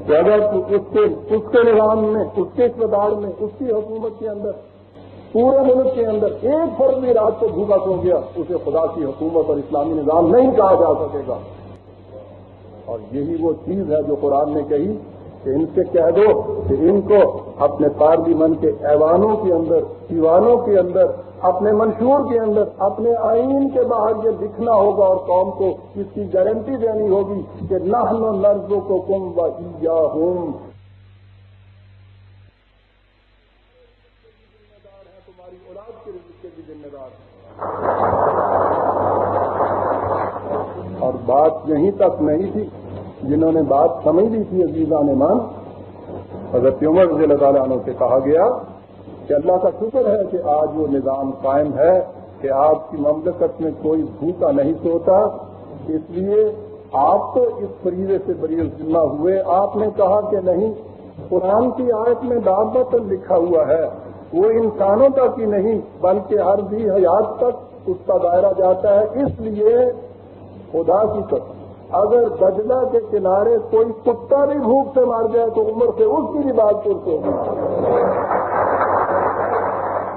کہ اگر اس کے نظام میں، اس کے اقتدار میں، اس کی حکومت کے اندر، پورے ملک کے اندر ایک فرد بھی رات کو بھوکا سو گیا، اسے خدا کی حکومت اور اسلامی نظام نہیں کہا جا سکے گا۔ اور یہی وہ چیز ہے جو قرآن نے کہی کہ ان سے کہہ دو کہ ان کو اپنے پارلیمنٹ کے ایوانوں کے اندر، دیوانوں کے اندر، اپنے منشور کے اندر، اپنے آئین کے باہر یہ لکھنا ہوگا اور قوم کو اس کی گارنٹی دینی ہوگی کہ نحن نرزقکم وإیاہم، تمہاری اولاد کے رزق کے بھی ذمہ دار ہیں۔ اور بات یہیں تک نہیں تھی، جنہوں نے بات سمجھ لی تھی عزیزان ایمان، حضرت عمر رضی اللہ تعالیٰ عنہ سے کہا گیا کہ اللہ کا شکر ہے کہ آج وہ نظام قائم ہے کہ آپ کی مملکت میں کوئی بھوکا نہیں سوتا، اس لیے آپ تو اس فریضے سے بری ذمہ ہوئے۔ آپ نے کہا کہ نہیں، قرآن کی آیت میں دعوت لکھا ہوا ہے، وہ انسانوں تک ہی نہیں بلکہ ہر ذی حیات تک اس کا دائرہ جاتا ہے، اس لیے خدا کی قسم اگر دجلہ کے کنارے کوئی کتا بھی بھوک سے مار جائے تو عمر سے اس کی بھی بات پرس ہوگی۔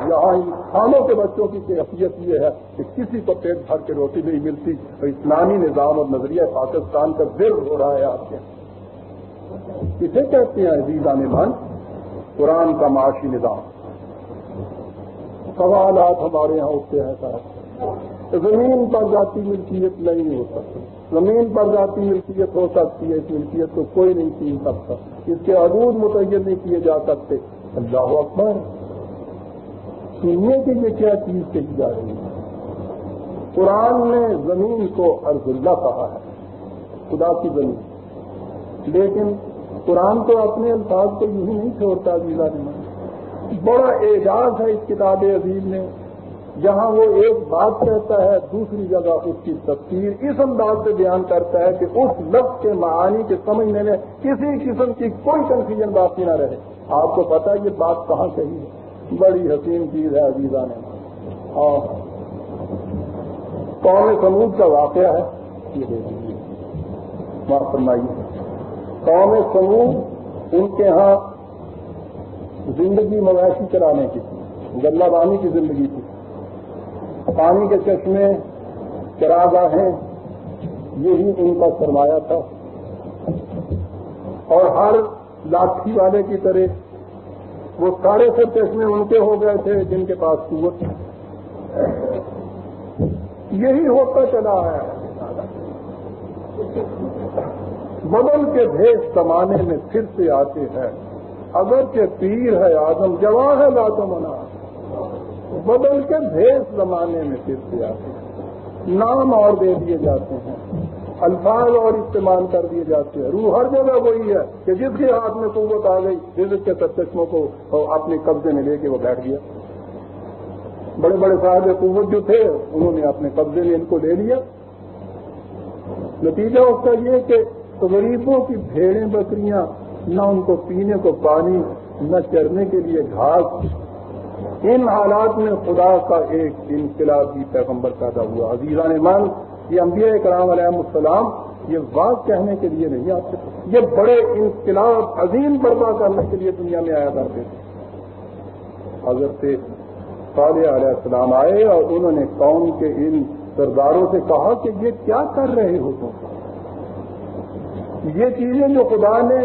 یہاں انسانوں کے بچوں کی کیفیت یہ ہے کہ کسی کو پیٹ بھر کے روٹی نہیں ملتی، تو اسلامی نظام اور نظریہ پاکستان کا ذکر ہو رہا ہے آپ کے۔ کسے کہتے ہیں عزیزان ایمان؟ قرآن کا معاشی نظام۔ سوالات ہمارے یہاں اٹھتے ہیں صاحب، زمین پر ذاتی ملکیت نہیں ہو سکتی، زمین پر ذاتی ملکیت ہو سکتی ہے، اس ملکیت کو کوئی نہیں چھین سکتا، اس کے حدود متعین نہیں کیے جا سکتے۔ اللہ اکبر، سنیے کہ یہ کیا چیز کہی جا رہی ہے۔ قرآن نے زمین کو ارض اللہ کہا ہے، خدا کی زمین، لیکن قرآن تو اپنے الفاظ کو یوں ہی نہیں چھوڑتا عزیزان ایمان۔ بڑا اعجاز ہے اس کتاب عزیز میں، جہاں وہ ایک بات کہتا ہے دوسری جگہ اس کی تفسیر اس انداز سے بیان کرتا ہے کہ اس لفظ کے معانی کے سمجھنے میں کسی قسم کی کوئی کنفیوژن باقی نہ رہے۔ آپ کو پتہ ہے یہ بات کہاں کہی ہے؟ بڑی حسین چیز ہے عزیزان ایمان۔ اور قوم سمود کا واقعہ ہے، یہ دیکھیے، معاف فرمائیے، قوم سمود ان کے ہاں زندگی مویشی چلانے کی تھی، غلہ بانی کی زندگی تھی، پانی کے چشمے، چراگاہیں، یہی ان کا سرمایہ تھا، اور ہر لاٹھی والے کی طرح وہ سارے سب چشمے ان کے ہو گئے تھے جن کے پاس قوت تھی۔ یہی ہوتا چلا ہے، بدل کے بھیس زمانے میں پھر سے آتے ہیں، اگرچہ پیر ہے اعظم جواں ہے لاتمنا، بدل کے بھیس زمانے میں پھر سے آتے ہیں، نام اور دے دیے جاتے ہیں، الفاظ اور استعمال کر دیے جاتے ہیں۔ روح ہر جگہ وہی ہے کہ جس کے ہاتھ میں قوت آ گئی، رزق کے چشموں کو اپنے قبضے میں لے کے وہ بیٹھ گیا۔ بڑے بڑے صاحب قوت جو تھے انہوں نے اپنے قبضے میں ان کو لے لیا۔ نتیجہ اس کا یہ کہ غریبوں کی بھیڑیں بکریاں، نہ ان کو پینے کو پانی، نہ چرنے کے لیے گھاس، ان حالات میں خدا کا ایک انقلابی پیغمبر پیدا ہوا۔ عزیزان ایمان، یہ انبیاء کرام علیہم السلام یہ بات کہنے کے لیے نہیں آتے، یہ بڑے انقلاب عظیم برپا کرنے کے لیے دنیا میں آیا کرتے تھے۔ حضرت صالح علیہ السلام آئے اور انہوں نے قوم کے ان سرداروں سے کہا کہ یہ کیا کر رہے ہو تم؟ یہ چیزیں جو خدا نے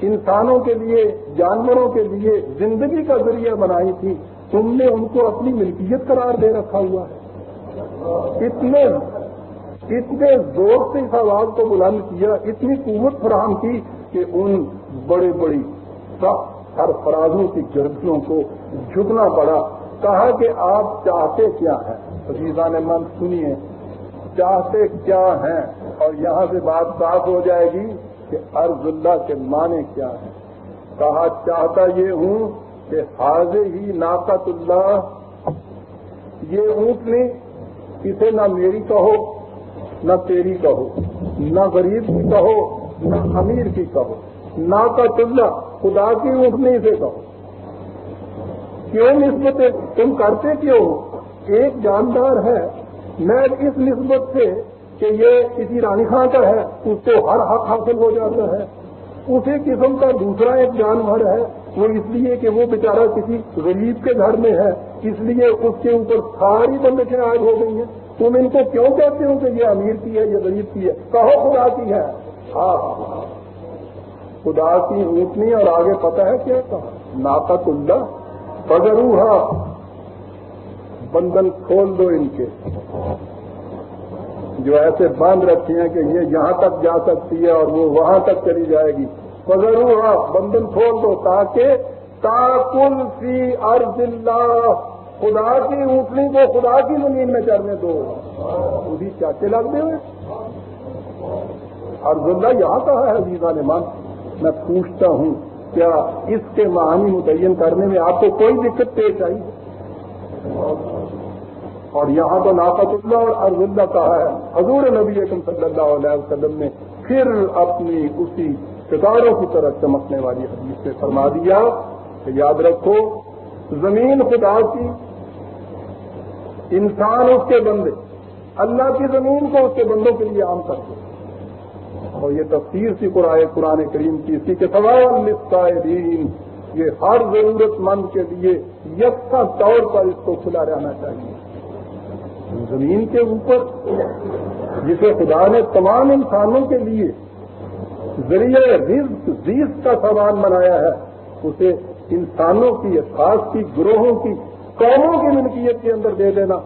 انسانوں کے لیے، جانوروں کے لیے زندگی کا ذریعہ بنائی تھی، تم نے ان کو اپنی ملکیت قرار دے رکھا ہوا ہے۔ اتنے زور سے اس آواز کو بلند کیا، اتنی قوت فراہم کی کہ ان بڑی بڑی سخت سرفرازوں کی گردیوں کو جھکنا پڑا۔ کہا کہ آپ چاہتے کیا ہیں؟ عزیزان من سنیے، چاہتے کیا ہیں؟ اور یہاں سے بات صاف ہو جائے گی کہ ارض اللہ کے معنی کیا ہے۔ کہا چاہتا یہ ہوں کہ حاضر ہی ناقت اللہ، یہ اونٹنی اسے نہ میری کہو نہ تیری کہو، نہ غریب کی کہو نہ امیر کی کہو، ناقت اللہ خدا کی اونٹنی سے کہو۔ کیوں نسبت تم کرتے کیوں ہو؟ ایک جاندار ہے، میں اس نسبت سے کہ یہ کسی رانی خان کا ہے اس کو ہر حق حاصل ہو جاتا ہے، اسی قسم کا دوسرا ایک جانور ہے، وہ اس لیے کہ وہ بیچارہ کسی غریب کے گھر میں ہے، اس لیے اس کے اوپر ساری بندشیں عائد ہو گئی ہیں۔ تم ان کو کیوں کہتے ہو کہ یہ امیر کی ہے، یہ غریب کی ہے؟ کہو خدا کی ہے۔ ہاں خدا کی اونٹنی، اور آگے پتہ ہے کیا کہا؟ ناقۃ اللہ فذروھا، بندن کھول دو ان کے، جو ایسے باندھ رکھے ہیں کہ یہ یہاں تک جا سکتی ہے اور وہ وہاں تک چلی جائے گی۔ فذروھا، بندن کھول دو تاکہ تاکل فی ارض اللہ، خدا کی اونٹنی کو خدا کی زمین میں چرنے دو۔ وہی چاچے لگتے ہوئے ارض اللہ یہاں کہا ہے عزیزان مان۔ میں پوچھتا ہوں کیا اس کے معانی متعین کرنے میں آپ کو کوئی دقت پیش آئی؟ اور یہاں تو ناقۃ اللہ اور ارض اللہ کہا ہے۔ حضور نبی اکرم صلی اللہ علیہ وسلم نے پھر اپنی اسی ستاروں کی طرح چمکنے والی حدیث سے فرما دیا کہ یاد رکھو زمین خدا کی، انسان اس کے بندے، اللہ کی زمین کو اس کے بندوں کے لیے عام کر دو۔ اور یہ تفسیر سی قرآن کریم کی، اسی کے سوائے للسائلین، یہ ہر ضرورت مند کے لیے یکساں طور پر اس کو کھلا رہنا چاہیے۔ زمین کے اوپر جسے خدا نے تمام انسانوں کے لیے ذریعہ رزق زیست کا سامان بنایا ہے، اسے انسانوں کی، اشخاص کی، گروہوں کی، قوموں کی ملکیت کے اندر دے دینا،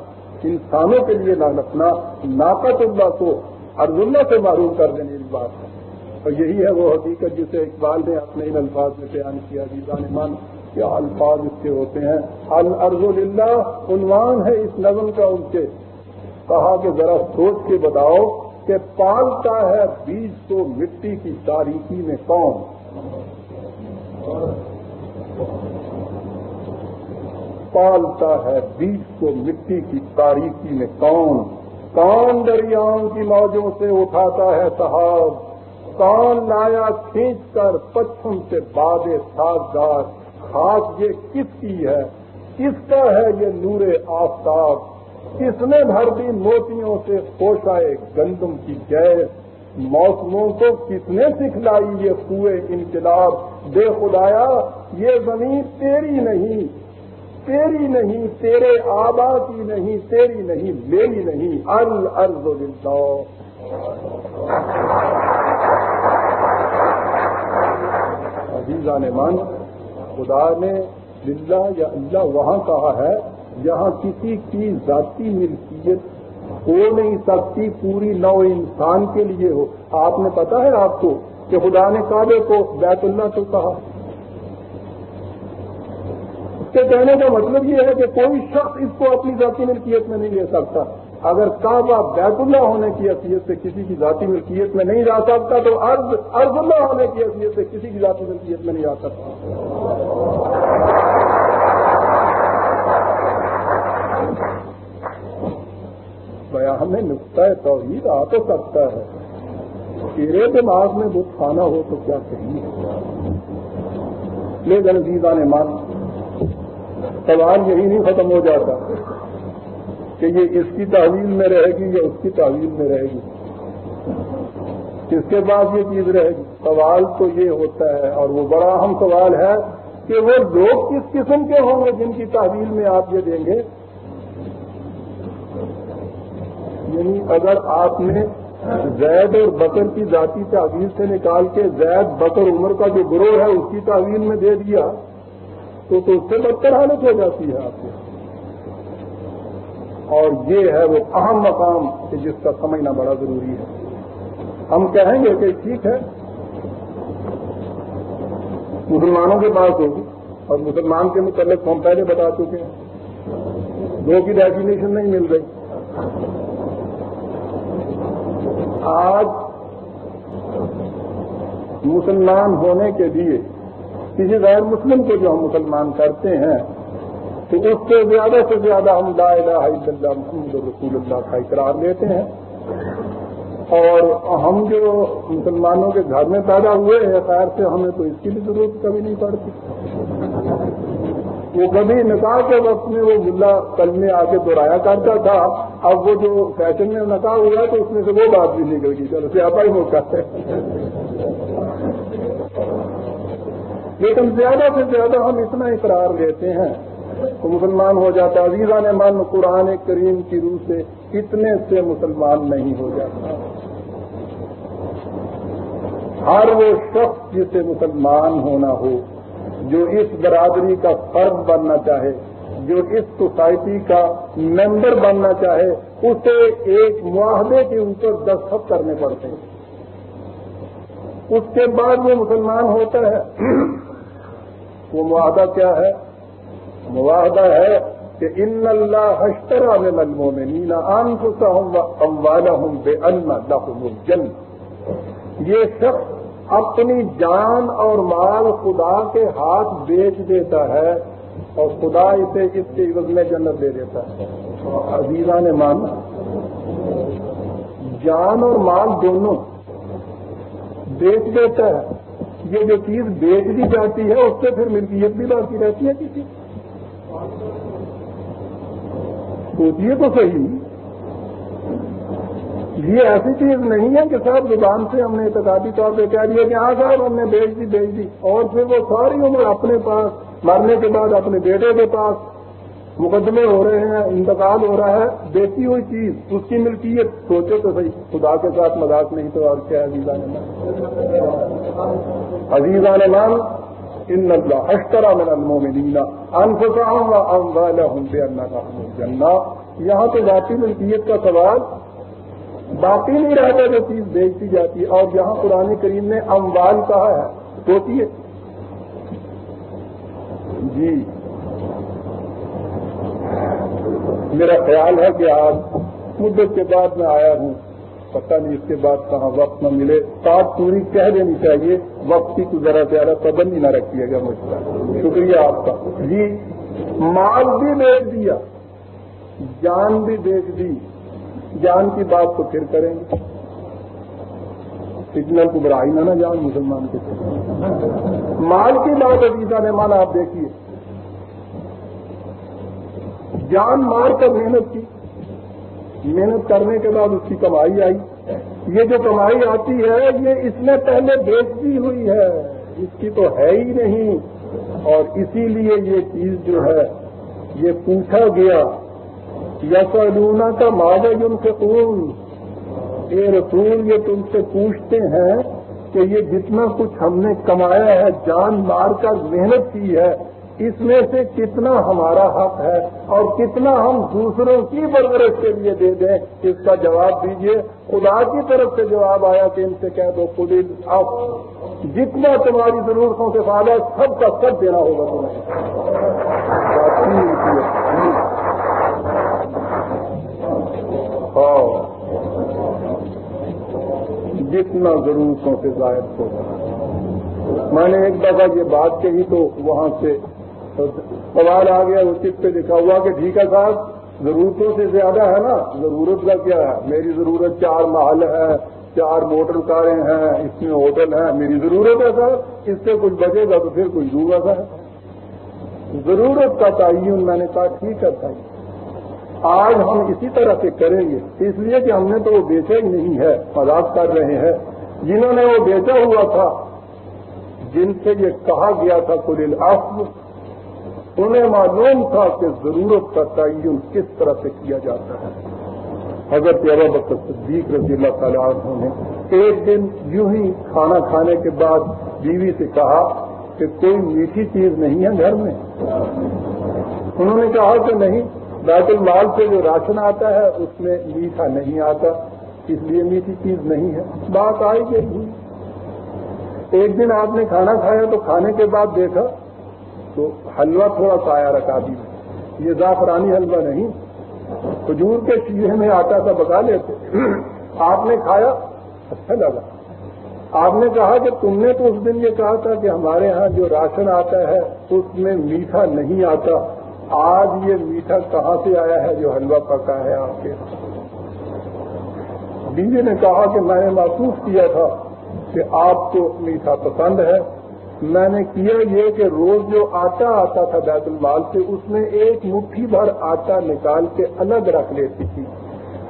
انسانوں کے لیے نہ رکھنا، ناقۃ اللہ کو ارض اللہ سے معروف کر دینے کی بات ہے۔ اور یہی ہے وہ حقیقت جسے اقبال نے اپنے ان الفاظ میں بیان کیا۔ عزیزان مان، کیا الفاظ اس کے ہوتے ہیں۔ الارض للہ عنوان ہے اس نظم کا ان کے۔ کہا کہ ذرا سوچ کے بتاؤ کہ پالتا ہے بیج کو مٹی کی تاریکی میں کون؟ پالتا ہے بیج کو مٹی کی تاریکی میں کون؟ کون دریاؤں کی موجوں سے اٹھاتا ہے سحاب؟ کون لایا کھینچ کر پچھم سے باد سازگار؟ خاک یہ کس کی ہے؟ کس کا ہے یہ نور آفتاب؟ کس نے بھر دی موتیوں سے خوشائے گندم کی گیس؟ موسموں کو کس نے سکھلائی یہ خوئے انقلاب؟ بے خدایا یہ زمین تیری نہیں، تیری نہیں، تیرے آبا کی نہیں، تیری نہیں، میری نہیں۔ الارض للہ۔ عزیزان مان، خدا نے للہ یا اللہ وہاں کہا ہے جہاں کسی کی ذاتی ملکیت ہو نہیں سکتی، پوری نو انسان کے لیے ہو۔ آپ نے پتا ہے آپ کو کہ خدا نے کعبے کو بیت اللہ تو کہا۔ اس کے کہنے کا مطلب یہ ہے کہ کوئی شخص اس کو اپنی ذاتی ملکیت میں نہیں لے سکتا۔ اگر کعبہ بیت اللہ ہونے کی حیثیت سے کسی کی ذاتی ملکیت میں نہیں جا سکتا تو ارض اللہ ہونے کی حیثیت سے کسی کی ذاتی ملکیت میں نہیں جا سکتا۔ ہمیں نقطۂ توحید آ تو سکتا ہے، تیرے دماغ میں بت خانہ ہو تو کیا کہیں؟ لیکن عزیزان مان، سوال یہی نہیں ختم ہو جاتا کہ یہ اس کی تحویل میں رہے گی یا اس کی تحویل میں رہے گی، کس کے پاس یہ چیز رہے گی۔ سوال تو یہ ہوتا ہے، اور وہ بڑا اہم سوال ہے کہ وہ لوگ کس قسم کے ہوں گے جن کی تحویل میں آپ یہ دیں گے۔ یعنی اگر آپ نے زید اور بکر کی ذاتی تحویل سے نکال کے زید بکر عمر کا جو گروہ ہے اس کی تحویل میں دے دیا تو اس سے بدتر حالت ہو جاتی ہے آپ کی۔ اور یہ ہے وہ اہم مقام کہ جس کا سمجھنا بڑا ضروری ہے۔ ہم کہیں گے کہ ٹھیک ہے مسلمانوں کے پاس ہوگی، اور مسلمان کے متعلق ہم پہلے بتا چکے ہیں، دو کی ڈیفینیشن نہیں مل رہی۔ آج مسلمان ہونے کے لیے کسی غیر مسلم کو جو ہم مسلمان کرتے ہیں تو اس سے زیادہ ہم لا الہ الا اللہ محمد رسول اللہ کا اقرار لیتے ہیں، اور ہم جو مسلمانوں کے گھر میں پیدا ہوئے ہیں خیر سے ہمیں تو اس کی بھی ضرورت کبھی نہیں پڑتی۔ وہ کبھی نکاح کے وقت میں وہ ملا کلمے آ کے دہرایا کرتا تھا، اب وہ جو فیشن میں نکاح ہوا تو اس میں سے وہ بات بھی نکل گئی، چلو سیاپا ہی موقع ہے۔ لیکن زیادہ سے زیادہ ہم اتنا اقرار لیتے ہیں تو مسلمان ہو جاتا. عزیزان من قرآن کریم کی روح سے اتنے سے مسلمان نہیں ہو جاتا. ہر وہ شخص جسے مسلمان ہونا ہو، جو اس برادری کا فرد بننا چاہے، جو اس سوسائٹی کا ممبر بننا چاہے، اسے ایک معاہدے کے اوپر دستخط کرنے پڑتے ہیں. اس کے بعد وہ مسلمان ہوتا ہے. وہ معاہدہ کیا ہے؟ معاہدہ ہے کہ ان اللہ اشتری من المؤمنین انفسهم واموالهم بان لهم الجنہ. یہ شخص اپنی جان اور مال خدا کے ہاتھ بیچ دیتا ہے اور خدا اسے اس کے عوض میں جنت دے دیتا ہے. عزیزان مان، جان اور مال دونوں بیچ دیتا ہے. یہ جو چیز بیچ دی جاتی ہے اس سے پھر ملکیت بھی باقی رہتی ہے کسی. سوچیے تو صحیح، یہ ایسی چیز نہیں ہے کہ صاحب زبان سے ہم نے اعتقادی طور پہ کہہ دیا کہ ہاں صاحب ہم نے بیچ دی اور پھر وہ ساری عمر اپنے پاس، مرنے کے بعد اپنے بیٹے کے پاس مقدمے ہو رہے ہیں، انتقال ہو رہا ہے. بیچی ہوئی چیز، اس کی ملکیت. سوچو تو صحیح، خدا کے ساتھ مذاق نہیں تو اور کیا. عزیزان مان، ان اللہ اشتری من المؤمنین انفسهم واموالهم بان لهم الجنہ. یہاں تو ذاتی ملکیت کا سوال باقی نہیں رہتا جو چیز بیچتی جاتی ہے. اور جہاں قرآن کریم نے اموال کہا ہے، سوچیے جی. میرا خیال ہے کہ آج مدت کے بعد میں آیا ہوں، پتہ نہیں اس کے بعد کہاں وقت نہ ملے. بات پوری کہہ دینی چاہیے، وقت کی ذرا زیادہ پابندی نہ رکھیے گا مجھ پر. شکریہ آپ کا. جی، مال بھی بیچ دیا، جان بھی بیچ دی. جان کی بات تو پھر کریں گے. سگنل کو برائی نہ جان مسلمان کے. مال کی بات عزیزہ نے مانا. آپ دیکھیے، جان مار کر محنت کی، محنت کرنے کے بعد اس کی کمائی آئی. یہ جو کمائی آتی ہے یہ اس نے پہلے بیچ دی ہوئی ہے، اس کی تو ہے ہی نہیں. اور اسی لیے یہ چیز جو ہے یہ پوچھا گیا، یسألونہ کا ماذا ينفقون. اے رسول، یہ تم سے پوچھتے ہیں کہ یہ جتنا کچھ ہم نے کمایا ہے، جان مار کر محنت کی ہے، اس میں سے کتنا ہمارا حق ہے اور کتنا ہم دوسروں کی پرورش کے لیے دے دیں. اس کا جواب دیجیے. خدا کی طرف سے جواب آیا کہ ان سے کہہ دو خود اب جتنا تمہاری ضرورتوں سے فائدہ سب کا سب دینا ہوگا تمہیں. جتنا ضرورتوں سے زائد ہوگا. میں نے ایک دفعہ یہ بات کہی تو وہاں سے سوال آ گیا، وہ چپ پہ لکھا ہوا کہ ٹھیک ہے صاحب، ضرورتوں سے زیادہ ہے نا. ضرورت کا کیا ہے؟ میری ضرورت 4 محل ہے، 4 موٹر کاریں ہیں، اس میں ہوٹل ہے. میری ضرورت ہے صاحب، اس سے کچھ بچے گا تو پھر کچھ دوں گا صاحب. ضرورت کا تعین میں نے کہا ٹھیک ہے بھائی. آج ہم اسی طرح سے کریں گے، اس لیے کہ ہم نے تو وہ بیچا ہی نہیں ہے. مذاق کر رہے ہیں. جنہوں نے وہ بیچا ہوا تھا، جن سے یہ کہا گیا تھا قل العفو، انہیں معلوم تھا کہ ضرورت کا تعین کس طرح سے کیا جاتا ہے. حضرت ابوبکر صدیق رضی اللہ تعالیٰ عنہ نے ایک دن یوں ہی کھانا کھانے کے بعد بیوی سے کہا کہ کوئی میٹھی چیز نہیں ہے گھر میں. انہوں نے کہا کہ نہیں، بیت المال سے جو راشن آتا ہے اس میں میٹھا نہیں آتا، اس لیے میٹھی چیز نہیں ہے. بات آئی گئی. ایک دن آپ نے کھانا کھایا تو کھانے کے بعد دیکھا تو حلوہ تھوڑا سا آیا رکابی میں. یہ زعفرانی حلوہ نہیں، کھجور کے شیرے میں آتا تھا، پکا لیتے. آپ نے کھایا، اچھا لگا. آپ نے کہا کہ تم نے تو اس دن یہ کہا تھا کہ ہمارے ہاں جو راشن آتا ہے اس میں میٹھا نہیں آتا. آج یہ میٹھا کہاں سے آیا ہے جو حلوہ پکا ہے آپ کے؟ بیوی نے کہا کہ میں نے محسوس کیا تھا کہ آپ کو میٹھا پسند ہے. میں نے کیا یہ کہ روز جو آٹا آتا تھا بیت المال سے، اس میں ایک مٹھی بھر آٹا نکال کے الگ رکھ لیتی تھی.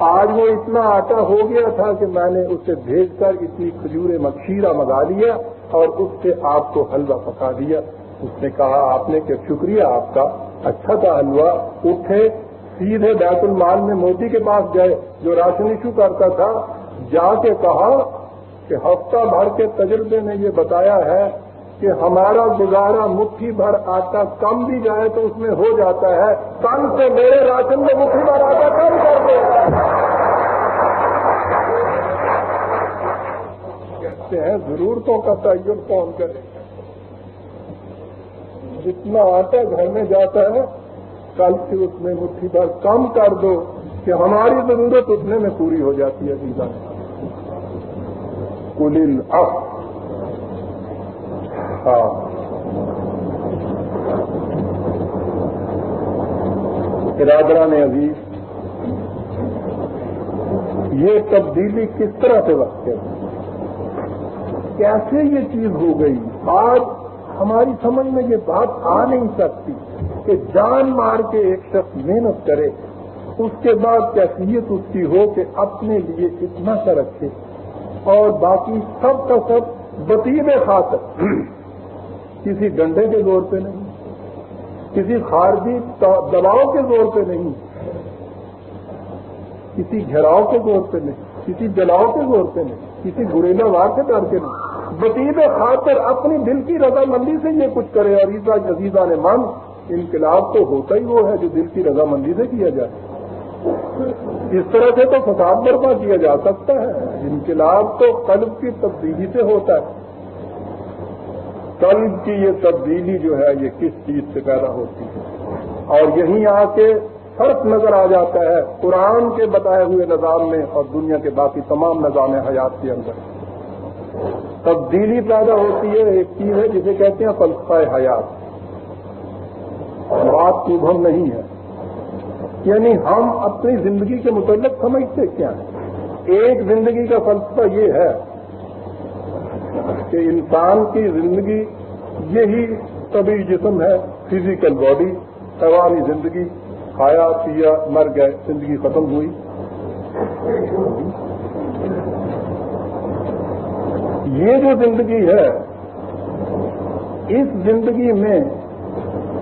آج وہ اتنا آٹا ہو گیا تھا کہ میں نے اسے بھیج کر اتنی کھجور مکشیرہ منگا لیا اور اس سے آپ کو حلوہ پکا دیا. اس نے کہا آپ نے کہ شکریہ آپ کا، اچھا تھا حلوہ. اٹھے سیدھے بیت المال میں موتی کے پاس گئے جو راشن ایشو کرتا تھا. جا کے کہا کہ ہفتہ بھر کے تجربے نے یہ بتایا ہے کہ ہمارا گزارا مٹھی بھر آٹا کم بھی جائے تو اس میں ہو جاتا ہے، کل سے میرے راشن میں مٹھی بھر آٹا کم کر دو. کہتے ہیں ضرورتوں کا تعین کون کرے؟ جتنا آٹا گھر میں جاتا ہے کل سے اس میں مٹھی بھر کم کر دو کہ ہماری ضرورت اتنے میں پوری ہو جاتی ہے. عزیزاں قل الحق. ہاں برادران عزیز، یہ تبدیلی کس طرح سے وقت ہے، کیسے یہ چیز ہو گئی؟ آج ہماری سمجھ میں یہ بات آ نہیں سکتی کہ جان مار کے ایک شخص محنت کرے، اس کے بعد کیفیت اس کی ہو کہ اپنے لیے اتنا سا رکھے اور باقی سب کا سب بطیب خاطر، کسی ڈنڈے کے زور پہ نہیں، کسی خارجی دباؤ کے زور پہ نہیں، کسی گھیراؤ کے زور پہ نہیں، کسی جلاؤ کے زور پہ نہیں، کسی گریلا وار سے ڈر کے نہیں، بطیب خاطر اپنی دل کی رضامندی سے یہ کچھ کرے. اور عزیزان من، انقلاب تو ہوتا ہی وہ ہے جو دل کی رضامندی سے کیا جائے. اس طرح سے تو فساد برپا کیا جا سکتا ہے. انقلاب تو قلب کی تبدیلی سے ہوتا ہے. قلب کی یہ تبدیلی جو ہے یہ کس چیز سے پیدا ہوتی ہے، اور یہیں آ کے فرق نظر آ جاتا ہے قرآن کے بتائے ہوئے نظام میں اور دنیا کے باقی تمام نظام حیات کے اندر. تبدیلی پیدا ہوتی ہے، ایک چیز ہے جسے کہتے ہیں فلسفہ حیات. بات مبہم نہیں ہے، یعنی ہم اپنی زندگی کے متعلق سمجھتے کیا ہیں. ایک زندگی کا فلسفہ یہ ہے کہ انسان کی زندگی یہی طبعی جسم ہے، فزیکل باڈی، حیوانی زندگی، کھایا پیا مر گئے، زندگی ختم ہوئی. یہ جو زندگی ہے، اس زندگی میں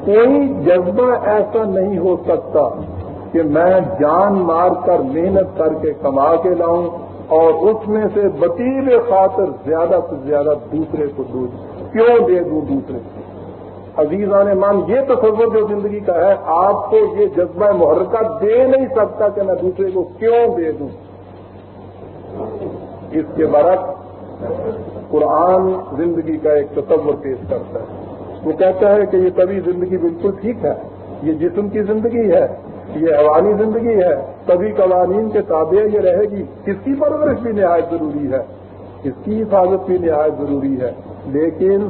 کوئی جذبہ ایسا نہیں ہو سکتا کہ میں جان مار کر محنت کر کے کما کے لاؤں اور اس میں سے بطیب خاطر زیادہ سے زیادہ دوسرے کو دوں. کیوں دے دوں دوسرے کو؟ عزیزان من، یہ تصور جو زندگی کا ہے آپ کو یہ جذبہ محرکہ دے نہیں سکتا کہ میں دوسرے کو کیوں دے دوں. اس کے برعکس قرآن زندگی کا ایک تصور پیش کرتا ہے. وہ کہتا ہے کہ یہ طبعی زندگی بالکل ٹھیک ہے، یہ جسم کی زندگی ہے، یہ حیوانی زندگی ہے، طبعی قوانین کے تابع یہ رہے گی. اس کی پرورش بھی نہایت ضروری ہے، اس کی حفاظت بھی نہایت ضروری ہے. لیکن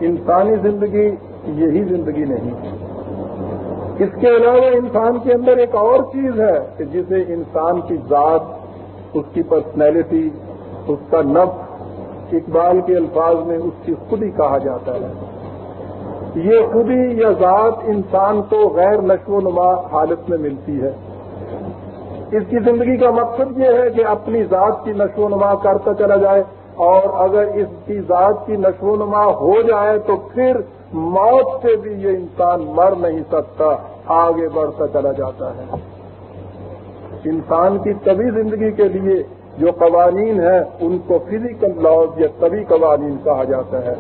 انسانی زندگی یہی زندگی نہیں. اس کے علاوہ انسان کے اندر ایک اور چیز ہے کہ جسے انسان کی ذات، اس کی پرسنالٹی، اس کا نفس، اقبال کے الفاظ میں اس کی خودی کہا جاتا ہے. یہ خودی یا ذات انسان کو غیر نشو و نما حالت میں ملتی ہے. اس کی زندگی کا مقصد یہ ہے کہ اپنی ذات کی نشو و نما کرتا چلا جائے، اور اگر اس کی ذات کی نشو و نما ہو جائے تو پھر موت سے بھی یہ انسان مر نہیں سکتا، آگے بڑھتا چلا جاتا ہے. انسان کی طبعی زندگی کے لیے جو قوانین ہیں ان کو فزیکل لاز یا طبعی قوانین کہا جاتا ہے.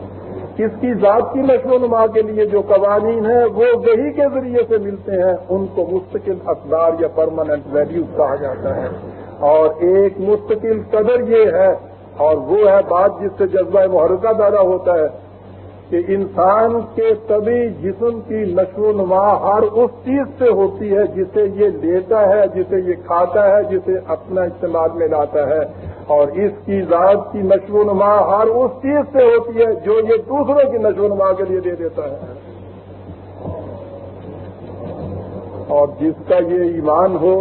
اس کی ذات کی نشو و نما کے لیے جو قوانین ہیں وہ وحی کے ذریعے سے ملتے ہیں، ان کو مستقل اقدار یا پرماننٹ ویلیوز کہا جاتا ہے. اور ایک مستقل قدر یہ ہے، اور وہ ہے بات جس سے جذبہ محرکہ پیدا ہوتا ہے، کہ انسان کے طبعی جسم کی نشو و نما ہر اس چیز سے ہوتی ہے جسے یہ لیتا ہے، جسے یہ کھاتا ہے، جسے اپنا استعمال میں لاتا ہے. اور اس کی ذات کی نشو و نما ہر اس چیز سے ہوتی ہے جو یہ دوسروں کی نشو و نما کے لیے دے دیتا ہے. اور جس کا یہ ایمان ہو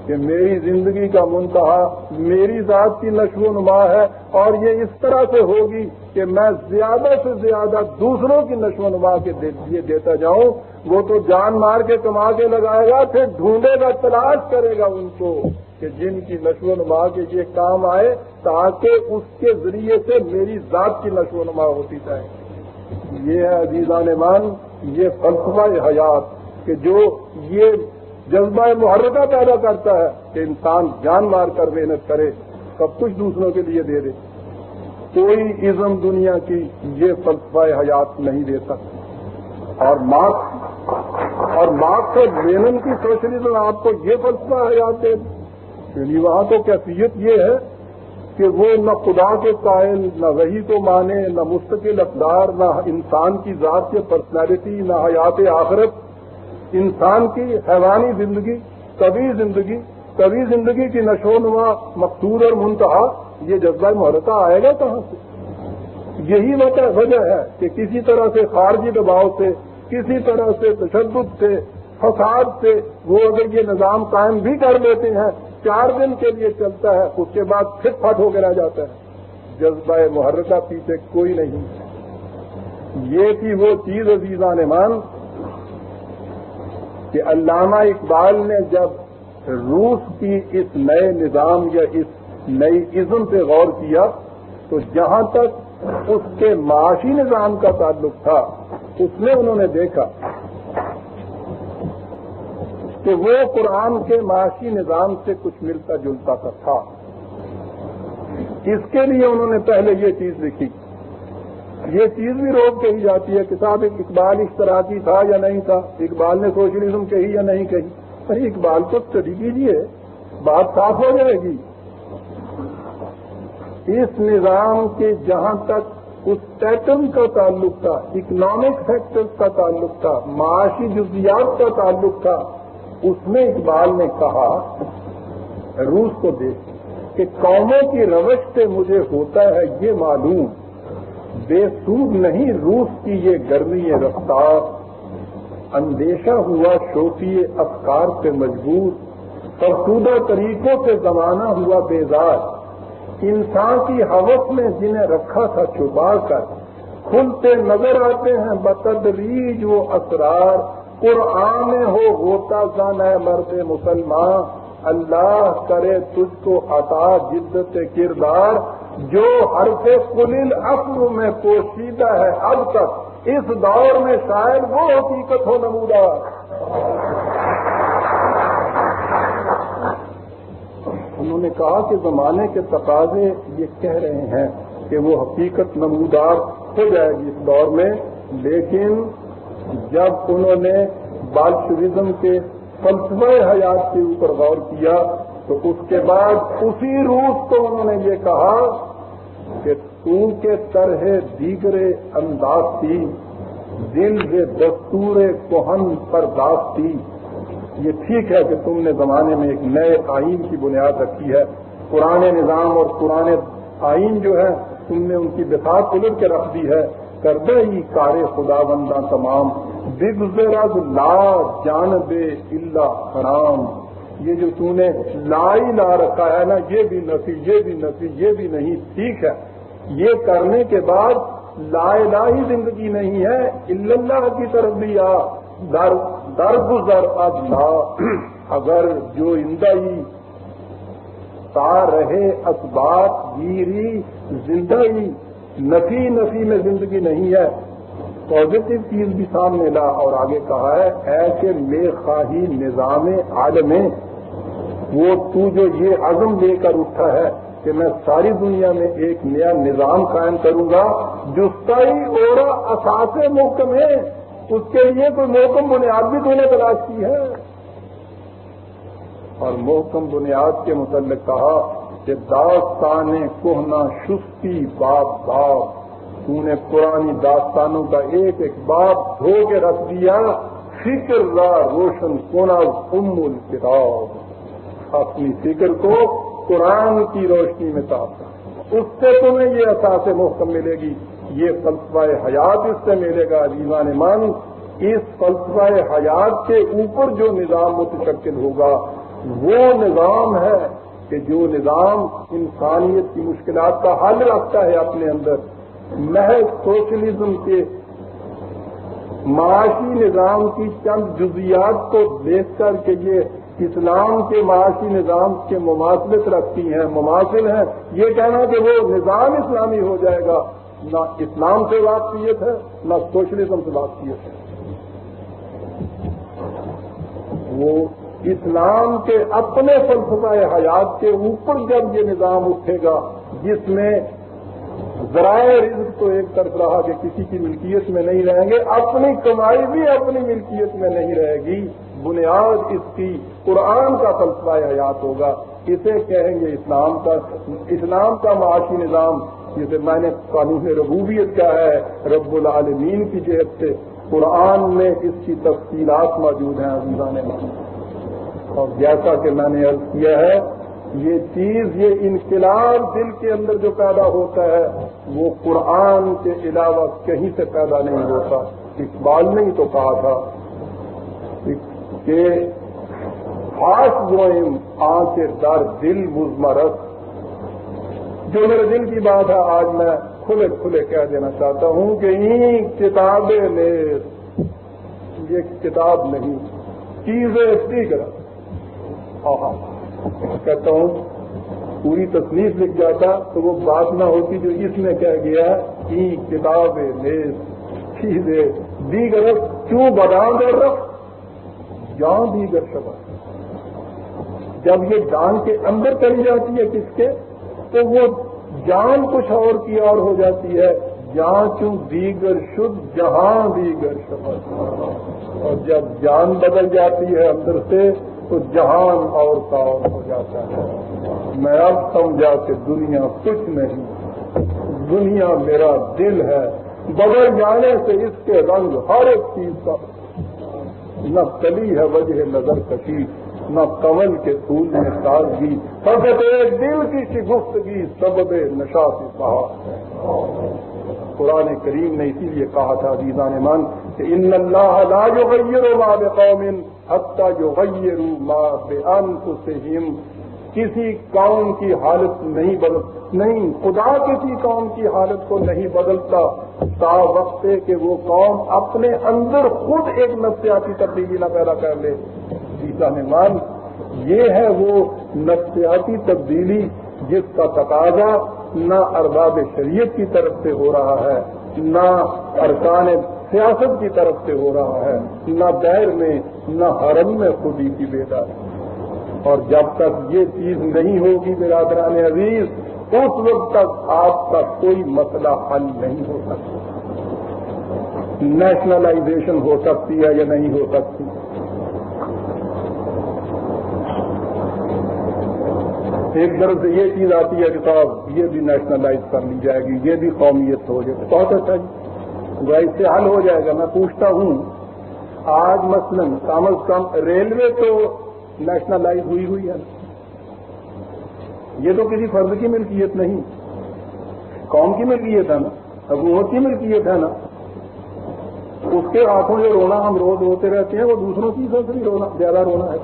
کہ میری زندگی کا منتہا میری ذات کی نشو و نما ہے اور یہ اس طرح سے ہوگی کہ میں زیادہ سے زیادہ دوسروں کی نشو و نما کے لیے دیتا جاؤں، وہ تو جان مار کے کما کے لگائے گا، پھر ڈھونڈے گا، تلاش کرے گا ان کو کہ جن کی نشو و نما کے یہ کام آئے تاکہ اس کے ذریعے سے میری ذات کی نشو و نما ہوتی جائے. یہ ہے عزیزان مان یہ فلسفہ حیات کہ جو یہ جذبہ محرکہ پیدا کرتا ہے کہ انسان جان مار کر محنت کرے, سب کچھ دوسروں کے لیے دے دے. کوئی ازم دنیا کی یہ فلسفہ حیات نہیں دے سکتا. اور مارکس اور لینن کی سوشلزم آپ کو یہ فلسفہ حیات دے. یعنی وہاں تو کیفیت یہ ہے کہ وہ نہ خدا کے قائل, نہ وحی کو مانے, نہ مستقل اقدار, نہ انسان کی ذات کے پرسنالٹی, نہ حیات آخرت. انسان کی حیوانی زندگی, کبھی زندگی کی نشو و نما مقصود اور منتہا, یہ جذبہ محرکہ آئے گا کہاں سے؟ یہی وجہ ہے کہ کسی طرح سے خارجی دباؤ سے, کسی طرح سے تشدد سے, فساد سے وہ اگر یہ نظام قائم بھی کر لیتے ہیں 4 دن کے لیے چلتا ہے, اس کے بعد پھر پھٹ ہو کے رہ جاتا ہے. جذبہ محرکہ پیچھے کوئی نہیں. یہ تھی وہ چیز عزیزان مان کہ علامہ اقبال نے جب روس کی اس نئے نظام یا اس نئی ازم پہ غور کیا تو جہاں تک اس کے معاشی نظام کا تعلق تھا اس میں انہوں نے دیکھا کہ وہ قرآن کے معاشی نظام سے کچھ ملتا جلتا کا تھا. اس کے لیے انہوں نے پہلے یہ چیز لکھی. یہ چیز بھی روک کہی جاتی ہے کہ صاحب اقبال اشتراکی تھا یا نہیں تھا, اقبال نے سوشلزم کہی یا نہیں کہی. ارے اقبال کو اسٹڈی کیجیے, بات صاف ہو جائے گی. اس نظام کے جہاں تک اس پیٹرن کا تعلق تھا, اکنامک فیکٹرز کا تعلق تھا, معاشی جزیات کا تعلق تھا, اس میں اقبال نے کہا روس کو دیکھ کہ قوموں کی روش سے مجھے ہوتا ہے یہ معلوم, بے سود نہیں روس کی یہ گرمی رفتار, اندیشہ ہوا شوقی افکار سے مجبور, فرسودہ طریقوں سے زمانہ ہوا بیزار, انسان کی ہوس میں جنہیں رکھا تھا چھپا کر کھلتے نظر آتے ہیں بتدریج وہ اسرار, قرآن میں ہو ہوتا زان ہے مرد مسلمان, اللہ کرے تجھ کو عطا جدت کردار, جو حرف قل العفو میں پوشیدہ ہے اب تک اس دور میں شاید وہ حقیقت ہو نمودار. انہوں نے کہا کہ زمانے کے تقاضے یہ کہہ رہے ہیں کہ وہ حقیقت نمودار ہو جائے گی اس دور میں, لیکن جب انہوں نے بالشویزم کے فلسفہ حیات کے اوپر غور کیا تو اس کے بعد اسی روس کو انہوں نے یہ کہا کہ تو کے طرح دیگر انداز تھی, دل سے دستور کوہن پرداز تھی. یہ ٹھیک ہے کہ تم نے زمانے میں ایک نئے آئین کی بنیاد رکھی ہے, پرانے نظام اور پرانے آئین جو ہے تم نے ان کی بساط الٹ کے رکھ دی ہے, کردہ ہی کار خدا بندہ تمام, بگزر از لا جان بے اللہ حرام. یہ جو تو نے لا ہی لا رکھا ہے نا, یہ بھی نفی, یہ بھی نفی, یہ بھی نہیں, ٹھیک ہے. یہ کرنے کے بعد لا الہ ہی زندگی نہیں ہے, الا اللہ کی طرف بھی آ, در گزر از لا, اگر جو اندائی تا رہے اسبات گیری زندگی, نفی میں زندگی نہیں ہے. پازیٹو چیز بھی سامنے لا, اور آگے کہا ہے ایسے میں خواہی نظام عالم, وہ تو جو یہ عزم لے کر اٹھا ہے کہ میں ساری دنیا میں ایک نیا نظام قائم کروں گا, جستائی اور اساس محکم ہے, اس کے لیے کوئی محکم بنیاد بھی تو نے تلاش کی ہے. اور محکم بنیاد کے متعلق کہا کہ داستان کوہنا شستی باب باب, تو نے پرانی داستانوں کا ایک ایک باب دھو کے رکھ دیا, فکر را روشن کونا ام الکتاب, اپنی فکر کو قرآن کی روشنی میں تابتا, اس سے تمہیں یہ اساس محکم ملے گی. یہ فلسفہ حیات اس سے ملے گا. عزیزان مان, اس فلسفہ حیات کے اوپر جو نظام متشکل ہوگا وہ نظام ہے کہ جو نظام انسانیت کی مشکلات کا حل رکھتا ہے اپنے اندر, محض سوشلزم کے معاشی نظام کی چند جزیات کو دیکھ کر کہ یہ اسلام کے معاشی نظام کے مماثلت رکھتی ہیں، مماثل ہیں، یہ کہنا کہ وہ نظام اسلامی ہو جائے گا، نہ اسلام سے واقفیت ہے نہ سوشلزم سے واقفیت ہے۔ وہ اسلام کے اپنے فلسفہ حیات کے اوپر جب یہ نظام اٹھے گا جس میں ذرائع رزق تو ایک طرف رہا کہ کسی کی ملکیت میں نہیں رہیں گے، اپنی کمائی بھی اپنی ملکیت میں نہیں رہے گی، بنیاد اس کی قرآن کا فلسفہ حیات ہوگا، اسے کہیں گے اسلام کا معاشی نظام، جسے میں نے قانون ربوبیت کہا ہے، رب العالمین کی جہت سے قرآن میں اس کی تفصیلات موجود ہیں عزیزان محترم۔ اور جیسا کہ میں نے عرض کیا ہے، یہ چیز، یہ انقلاب دل کے اندر جو پیدا ہوتا ہے وہ قرآن کے علاوہ کہیں سے پیدا نہیں ہوتا۔ اقبال نے ہی تو کہا تھا کہ خاص گوئم آنکھ در دل مزمرت، جو میرے دل کی بات ہے آج میں کھلے کھلے کہہ دینا چاہتا ہوں کہ این کتابیں نیز، یہ کتاب نہیں، چیزیں دیگر۔ کہتا ہوں پوری تصنیف لکھ جاتا تو وہ بات نہ ہوتی جو اس میں کہہ گیا، این کتابیں نیز چیزیں دیگر، کیوں بدام در رکھ جان دیگر شبہ۔ جب یہ جان کے اندر چلی جاتی ہے کس کے، تو وہ جان کچھ اور کی اور ہو جاتی ہے، جہاں چوں دیگر شد جہاں دیگر شبہ۔ اور جب جان بدل جاتی ہے اندر سے تو جہان اور کا اور ہو جاتا ہے۔ میں اب سمجھا کہ دنیا کچھ نہیں، دنیا میرا دل ہے، بدل جانے سے اس کے رنگ ہر ایک چیز کا، نہ کلی ہے وجہ نظر کشی، نہ کمل کے پھول میں تازگی، فقط ایک دل کی شگفتگی سبب نشاط بہار۔ قرآن کریم نے اسی لیے کہا تھا عزیزان من کہ ان اللہ لا یغیر ما بقوم حتی یغیروا ما بانفسہم، کسی قوم کی حالت نہیں، خدا کسی قوم کی حالت کو نہیں بدلتا تا وقت کہ وہ قوم اپنے اندر خود ایک نفسیاتی تبدیلی نہ پیدا کر لے۔ عزیزان من، یہ ہے وہ نفسیاتی تبدیلی جس کا تقاضا نہ ارباب شریعت کی طرف سے ہو رہا ہے، نہ ارکان سیاست کی طرف سے ہو رہا ہے، نہ دیر میں نہ حرم میں خودی کی بیداری۔ اور جب تک یہ چیز نہیں ہوگی برادران عزیز، اس وقت تک آپ کا کوئی مسئلہ حل نہیں ہو سکتا۔ نیشنلائزیشن ہو سکتی ہے یا نہیں ہو سکتی؟ ایک طرف سے یہ چیز آتی ہے کہ صاحب یہ بھی نیشنلائز کر لی جائے گی، یہ بھی قومیت ہو جائے گی، بہت اچھا جی، اس سے حل ہو جائے گا۔ میں پوچھتا ہوں آج مثلاً کم از کم ریلوے تو نیشنلائز ہوئی ہے، یہ تو کسی فرد کی ملکیت نہیں، قوم کی ملکیت ہے نا، حکومت کی ملکیت ہے نا۔ اس کے ہاتھوں جو رونا ہم روز روتے رہتے ہیں وہ دوسروں چیزوں سے بھی زیادہ رونا ہے۔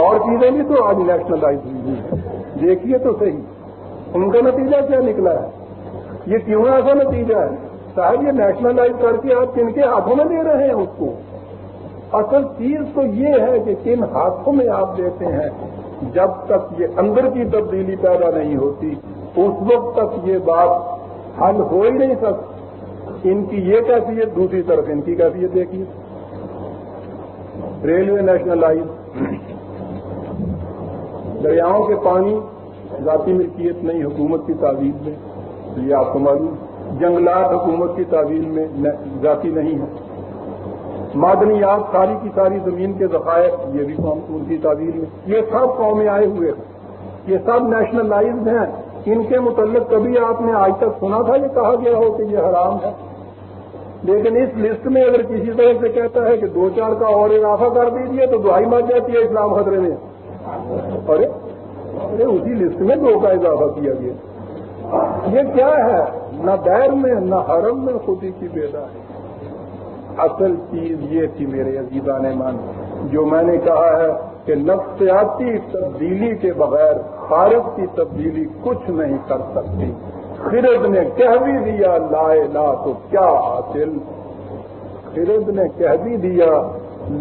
اور چیزیں بھی تو آج نیشنلائز ہوئی ہیں، دیکھیے تو صحیح ان کا نتیجہ کیا نکلا ہے، یہ کیوں ایسا نتیجہ ہے؟ صاحب یہ نیشنلائز کر کے آپ کن کے ہاتھوں میں دے رہے ہیں اس کو؟ اصل چیز تو یہ ہے کہ کن ہاتھوں میں آپ دیتے ہیں۔ جب تک یہ اندر کی تبدیلی پیدا نہیں ہوتی اس وقت تک یہ بات حل ہو ہی نہیں سکتی۔ ان کی یہ کیفیت، دوسری طرف ان کی کیفیت دیکھیے، ریلوے نیشنلائز، دریاؤں کے پانی ذاتی ملکیت نہیں، حکومت کی تعویذ میں، یہ آپ کو معلوم، جنگلات حکومت کی تعویذ میں ذاتی نہیں ہے، معدنیات ساری کی ساری زمین کے ذخائر یہ بھی ان کی تعویذ میں، یہ سب قومیں آئے ہوئے ہیں، یہ سب نیشنلائزڈ ہیں۔ ان کے متعلق کبھی آپ نے آج تک سنا تھا یہ کہا گیا ہو کہ یہ حرام ہے؟ لیکن اس لسٹ میں اگر کسی طرح سے کہتا ہے کہ 2-4 کا اور اضافہ کر دیجیے تو دعائی مچ جاتی ہے اسلام خطرے میں۔ ارے اسی لسٹ میں 2 کا اضافہ کیا گیا، یہ کیا ہے؟ نہ دیر میں نہ حرم میں خودی کی بیداری۔ اصل چیز یہ تھی میرے عزیزان من، جو میں نے کہا ہے کہ نفسیاتی تبدیلی کے بغیر خارج کی تبدیلی کچھ نہیں کر سکتی۔ خرد نے کہہ بھی دیا لا الہ تو کیا حاصل، خرد نے کہہ بھی دیا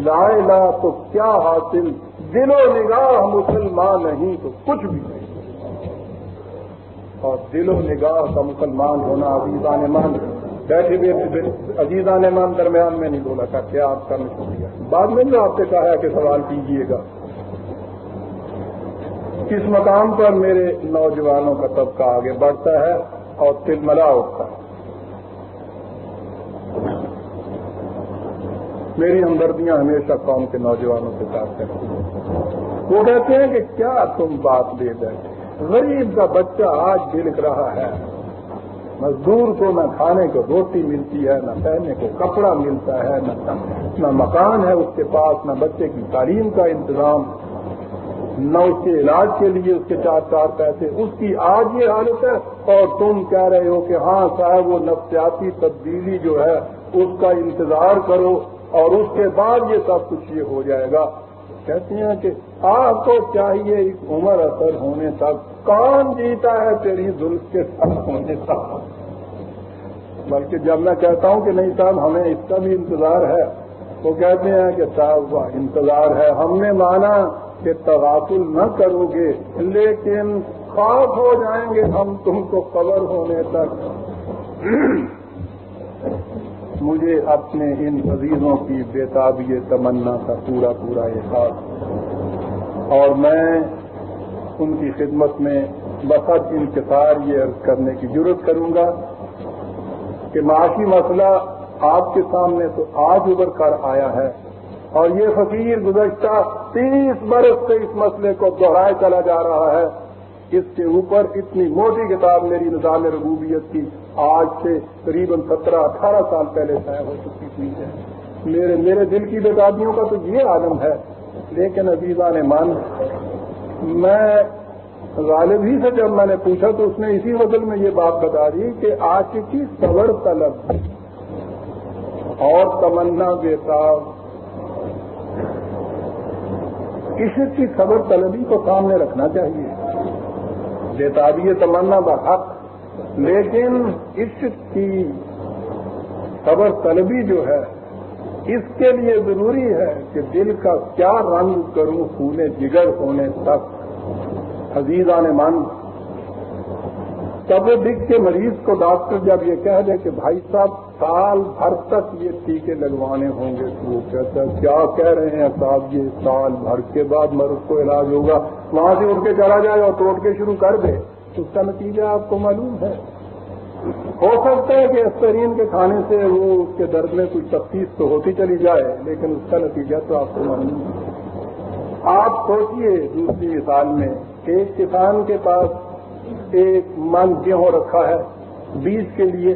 لا الہ تو کیا حاصل، دل و نگاہ مسلمان نہیں تو کچھ بھی نہیں۔ اور دل و نگاہ کا مسلمان ہونا عزیزان مان، بیٹھے ہوئے عزیزان مان درمیان میں نہیں بولا تھا، کیا آپ کا شکریہ، بعد میں جو آپ سے کہا ہے کہ سوال کیجیے گا۔ اس مقام پر میرے نوجوانوں کا طبقہ آگے بڑھتا ہے اور تلملا اٹھتا ہے۔ میری ہمدردیاں ہمیشہ قوم کے نوجوانوں کے ساتھ کرتی ہیں۔ وہ کہتے ہیں کہ کیا تم بات لے بیٹھے، غریب کا بچہ آج بلک رہا ہے، مزدور کو نہ کھانے کو روٹی ملتی ہے، نہ پہننے کو کپڑا ملتا ہے، نہ مکان ہے اس کے پاس، نہ بچے کی تعلیم کا انتظام، نہ اس کے علاج کے لیے اس کے 4 پیسے، اس کی آج یہ حالت ہے، اور تم کہہ رہے ہو کہ ہاں صاحب وہ نفسیاتی تبدیلی جو ہے اس کا انتظار کرو اور اس کے بعد یہ سب کچھ یہ ہو جائے گا۔ کہتے ہیں کہ آپ کو چاہیے اس عمر اثر ہونے تک، کون جیتا ہے تیری زلف کے ساتھ ہونے تک۔ بلکہ جب میں کہتا ہوں کہ نہیں صاحب ہمیں اس کا بھی انتظار ہے، وہ کہتے ہیں کہ صاحب انتظار ہے، ہم نے مانا کہ تغافل نہ کرو گے، لیکن خوف ہو جائیں گے ہم تم کو قبر ہونے تک۔ مجھے اپنے ان عزیزوں کی بے تابی تمنا کا پورا احساس، اور میں ان کی خدمت میں بخت انکسار یہ عرض کرنے کی جرت کروں گا کہ معاشی مسئلہ آپ کے سامنے تو آج ابھر کر آیا ہے، اور یہ فقیر گزشتہ 30 برس سے اس مسئلے کو دہرائے چلا جا رہا ہے۔ اس کے اوپر اتنی موٹی کتاب میری نظام ربوبیت کی آج سے قریباً 17-18 سال پہلے شائع ہو چکی ہوئی ہے۔ میرے دل کی بیدادیوں کا تو یہ عالم ہے، لیکن عزیزان مان، میں غالب ہی سے جب میں نے پوچھا تو اس نے اسی وزن میں یہ بات بتا دی کہ عاشقی صبر طلب اور تمنا بیتاب، عشق کی صبر طلبی کو سامنے رکھنا چاہیے، بیتابی تمنا بحق، لیکن عشق کی صبر طلبی جو ہے اس کے لیے ضروری ہے کہ دل کا کیا رنگ کروں خون جگر ہونے تک۔ عزیزان من، طبع دق کے مریض کو ڈاکٹر جب یہ کہہ دے کہ بھائی صاحب سال بھر تک یہ ٹیکے لگوانے ہوں گے تو وہ کہتا ہے کیا کہہ رہے ہیں صاحب، یہ سال بھر کے بعد مرض کو علاج ہوگا، وہاں سے اٹھ کے چلا جائے اور توڑ کے شروع کر دے، اس کا نتیجہ آپ کو معلوم ہے۔ ہو سکتا ہے کہ اسپرین کے کھانے سے وہ اس کے درد میں کچھ تخفیف تو ہوتی چلی جائے، لیکن اس کا نتیجہ تو آپ کو معلوم ہے۔ آپ سوچئے دوسری مثال میں، ایک کسان کے پاس ایک من گیہوں رکھا ہے، بیج کے لیے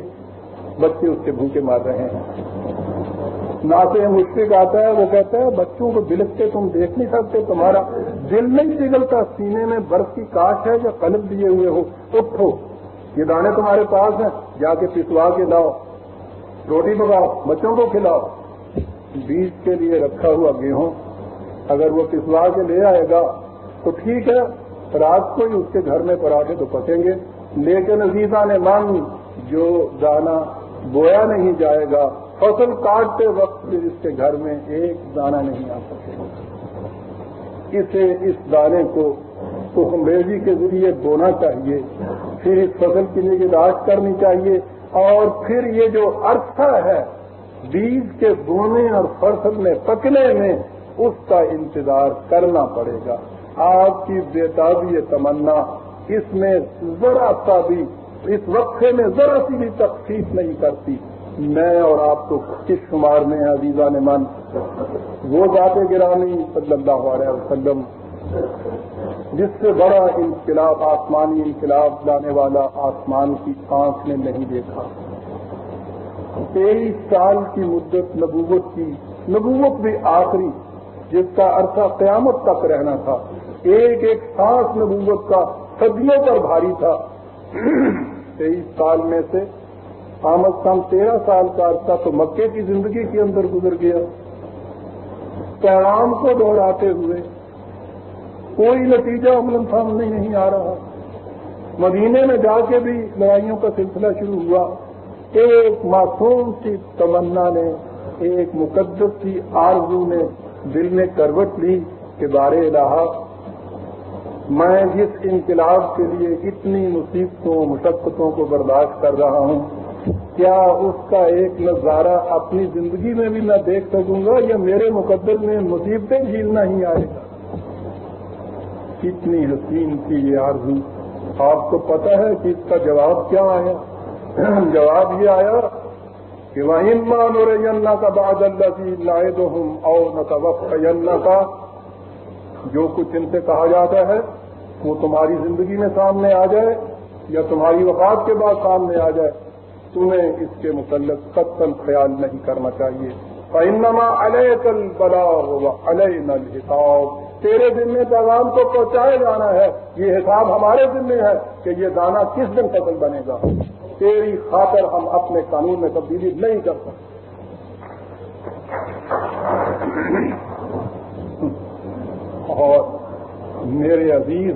بچے اس کے بھوکے مار رہے ہیں۔ ناصح مشفق آتا ہے، وہ کہتا ہے بچوں کو بلکتے تم دیکھ نہیں سکتے، تمہارا دل نہیں پگھلتا، سینے میں برف کی کاش ہے یا قلب دیے ہوئے ہو، اٹھو، یہ دانے تمہارے پاس ہیں، جا کے پسوا کے لاؤ، روٹی پکاؤ، بچوں کو کھلاؤ۔ بیج کے لیے رکھا ہوا گیہوں اگر وہ پسوا کے لے آئے گا تو ٹھیک ہے، رات کو ہی اس کے گھر میں پراٹھے تو پکیں گے، لیکن عزیزان من، جو دانہ بویا نہیں جائے گا، فصل کاٹتے وقت پھر اس کے گھر میں ایک دانہ نہیں آ سکے گا۔ اس دانے کو تخم ریزی کے ذریعے بونا چاہیے، پھر اس فصل کی نگہداشت کرنی چاہیے، اور پھر یہ جو عرصہ ہے بیج کے بونے اور فصل میں پکنے میں، اس کا انتظار کرنا پڑے گا۔ آپ کی بیتابی تمنا اس میں ذرا سا بھی، اس وقفے میں ذرا سی بھی تخفیف نہیں کرتی۔ میں اور آپ تو کس شمار میں ہیں عزیزان من؟ وہ ذات گرامی صلی اللہ علیہ وسلم جس سے بڑا انقلاب، آسمانی انقلاب لانے والا آسمان کی آنکھ نے نہیں دیکھا۔ 23 سال کی مدت نبوت کی، نبوت بھی آخری، جس کا عرصہ قیامت تک رہنا تھا، ایک ایک سانس نبوت کا صدیوں پر بھاری تھا۔ 23 سال میں سے کم از کم 13 سال کا عرصہ تو مکے کی زندگی کے اندر گزر گیا، پیغام کو دوہراتے ہوئے، کوئی نتیجہ عملاً سامنے نہیں آ رہا۔ مدینے میں جا کے بھی لڑائیوں کا سلسلہ شروع ہوا، ایک معصوم سی تمنا نے ایک مقدس سی آرزو نے دل میں کروٹ لی کہ بار الہ میں جس انقلاب کے لیے اتنی مصیبتوں مشقتوں کو برداشت کر رہا ہوں، کیا اس کا ایک نظارہ اپنی زندگی میں بھی میں دیکھ سکوں گا یا میرے مقدر میں مصیبتیں جھیلنا ہی آئے گا؟ کتنی حسین تھی یہ آرزو۔ آپ کو پتہ ہے کہ اس کا جواب کیا آیا؟ جواب یہ آیا کہ وَإِمَّا نُرِيَنَّكَ بَعْضَ الَّذِي نَعِدُهُمْ أَوْ نَتَوَفَّيَنَّكَ، جو کچھ ان سے کہا جاتا ہے وہ تمہاری زندگی میں سامنے آ جائے یا تمہاری وفات کے بعد سامنے آ جائے، تمہیں اس کے متعلق قطعاً خیال نہیں کرنا چاہیے۔ فَإِنَّمَا عَلَيْكَ الْبَلَاغُ وَعَلَيْنَا الْحِسَابُ، تیرے ذمے پیغام کو پہنچایا جانا ہے، یہ حساب ہمارے ذمے ہے کہ یہ دانہ کس دن فصل بنے گا۔ تیری خاطر ہم اپنے قانون میں تبدیلی نہیں کر سکتے۔ اور میرے عزیز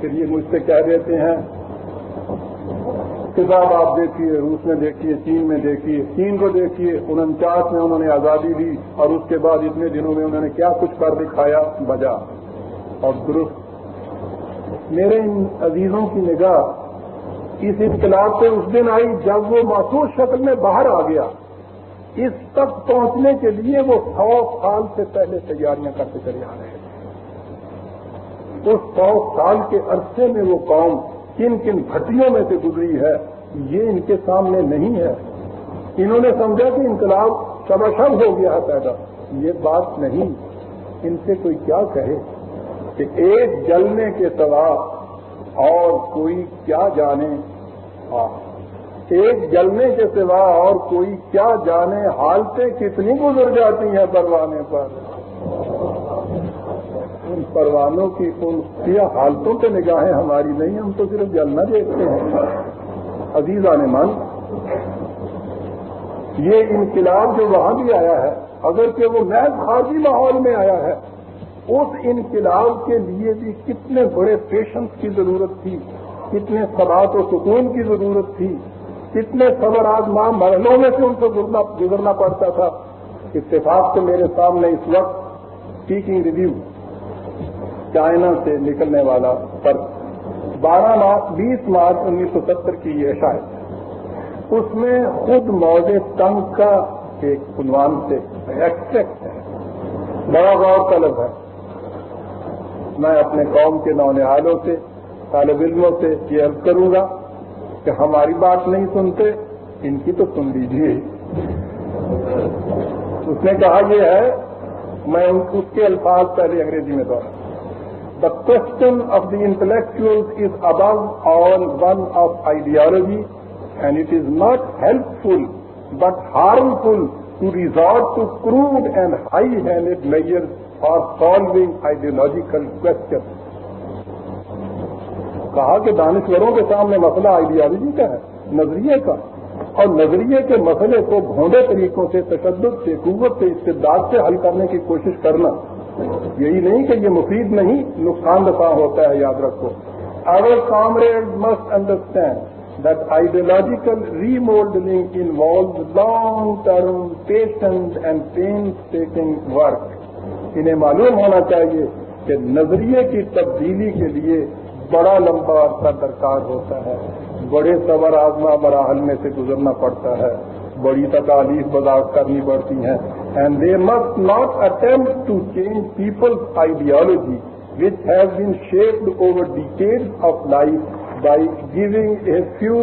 پھر یہ مجھ سے کہہ دیتے ہیں کتاب آپ دیکھیے، روس میں دیکھیے، چین میں دیکھیے، چین کو دیکھیے 49 میں انہوں نے آزادی دی اور اس کے بعد اتنے دنوں میں انہوں نے کیا کچھ کر دکھایا، بجا اور درست۔ میرے ان عزیزوں کی نگاہ اس انقلاب سے اس دن آئی جب وہ محسوس شکل میں باہر آ گیا۔ اس تک پہنچنے کے لیے وہ 100 سال سے پہلے تیاریاں کرتے چلے آ رہے تھے۔ اس 100 سال کے عرصے میں وہ قوم کن کن گھٹیوں میں سے گزری ہے یہ ان کے سامنے نہیں ہے۔ انہوں نے سمجھا کہ انقلاب شباشب ہو گیا ہے پیدا، یہ بات نہیں۔ ان سے کوئی کیا کہے کہ ایک جلنے کے سوا اور کوئی کیا جانے، ایک جلنے کے سوا اور کوئی کیا جانے، حالتیں کتنی گزر جاتی ہیں پروانے پر۔ ان پروانوں کی ان سیاہ حالتوں پہ نگاہیں ہماری نہیں، ہم تو صرف جلنا دیکھتے ہیں۔ عزیزان من، یہ انقلاب جو وہاں بھی آیا ہے اگرچہ وہ محض خارجی ماحول میں آیا ہے، اس انقلاب کے لیے بھی کتنے بڑے پیشنس کی ضرورت تھی، کتنے ثبات و سکون کی ضرورت تھی، کتنے صبر آزما مرحلوں میں سے ان کو گزرنا پڑتا تھا۔ اتفاق سے میرے سامنے اس وقت اسپیکنگ ریویو چائنا سے نکلنے والا پر 20 مارچ 1970 کی یہ شاید، اس میں خود موضع تنگ کا ایک عنوان سے ایکسٹریکٹ ہے، بڑا غور طلب ہے۔ میں اپنے قوم کے نونہالوں سے، طالب علموں سے یہ عرض کروں گا کہ ہماری بات نہیں سنتے، ان کی تو سن لیجیے۔ اس نے کہا یہ ہے، میں اس کے الفاظ پہلے انگریزی میں دوہراؤں۔ The question of the intellectuals is above all one of ideology, and it is not helpful but harmful to resort to crude and high-handed measures for solving ideological questions. کہا کہ دانشوروں کے سامنے مسئلہ آئیڈیالوجی کا ہے، نظریے کا، اور نظریے کے مسئلے کو بھونڈے طریقوں سے، تشدد سے، قوت سے، استبداد سے حل کرنے کی کوشش کرنا، یہی نہیں کہ یہ مفید نہیں، نقصان دہ ہوتا ہے، یاد رکھو۔ Our comrades must understand that ideological remodeling involves long-term, patient and painstaking work. انہیں معلوم ہونا چاہیے کہ نظریے کی تبدیلی کے لیے بڑا لمبا عرصہ درکار ہوتا ہے، بڑے صبر آزما مراحل میں سے گزرنا پڑتا ہے، بڑی تکالیف برداشت کرنی پڑتی ہیں۔ And they must not attempt to change people's ideology, which has been shaped over decades of life, by giving a few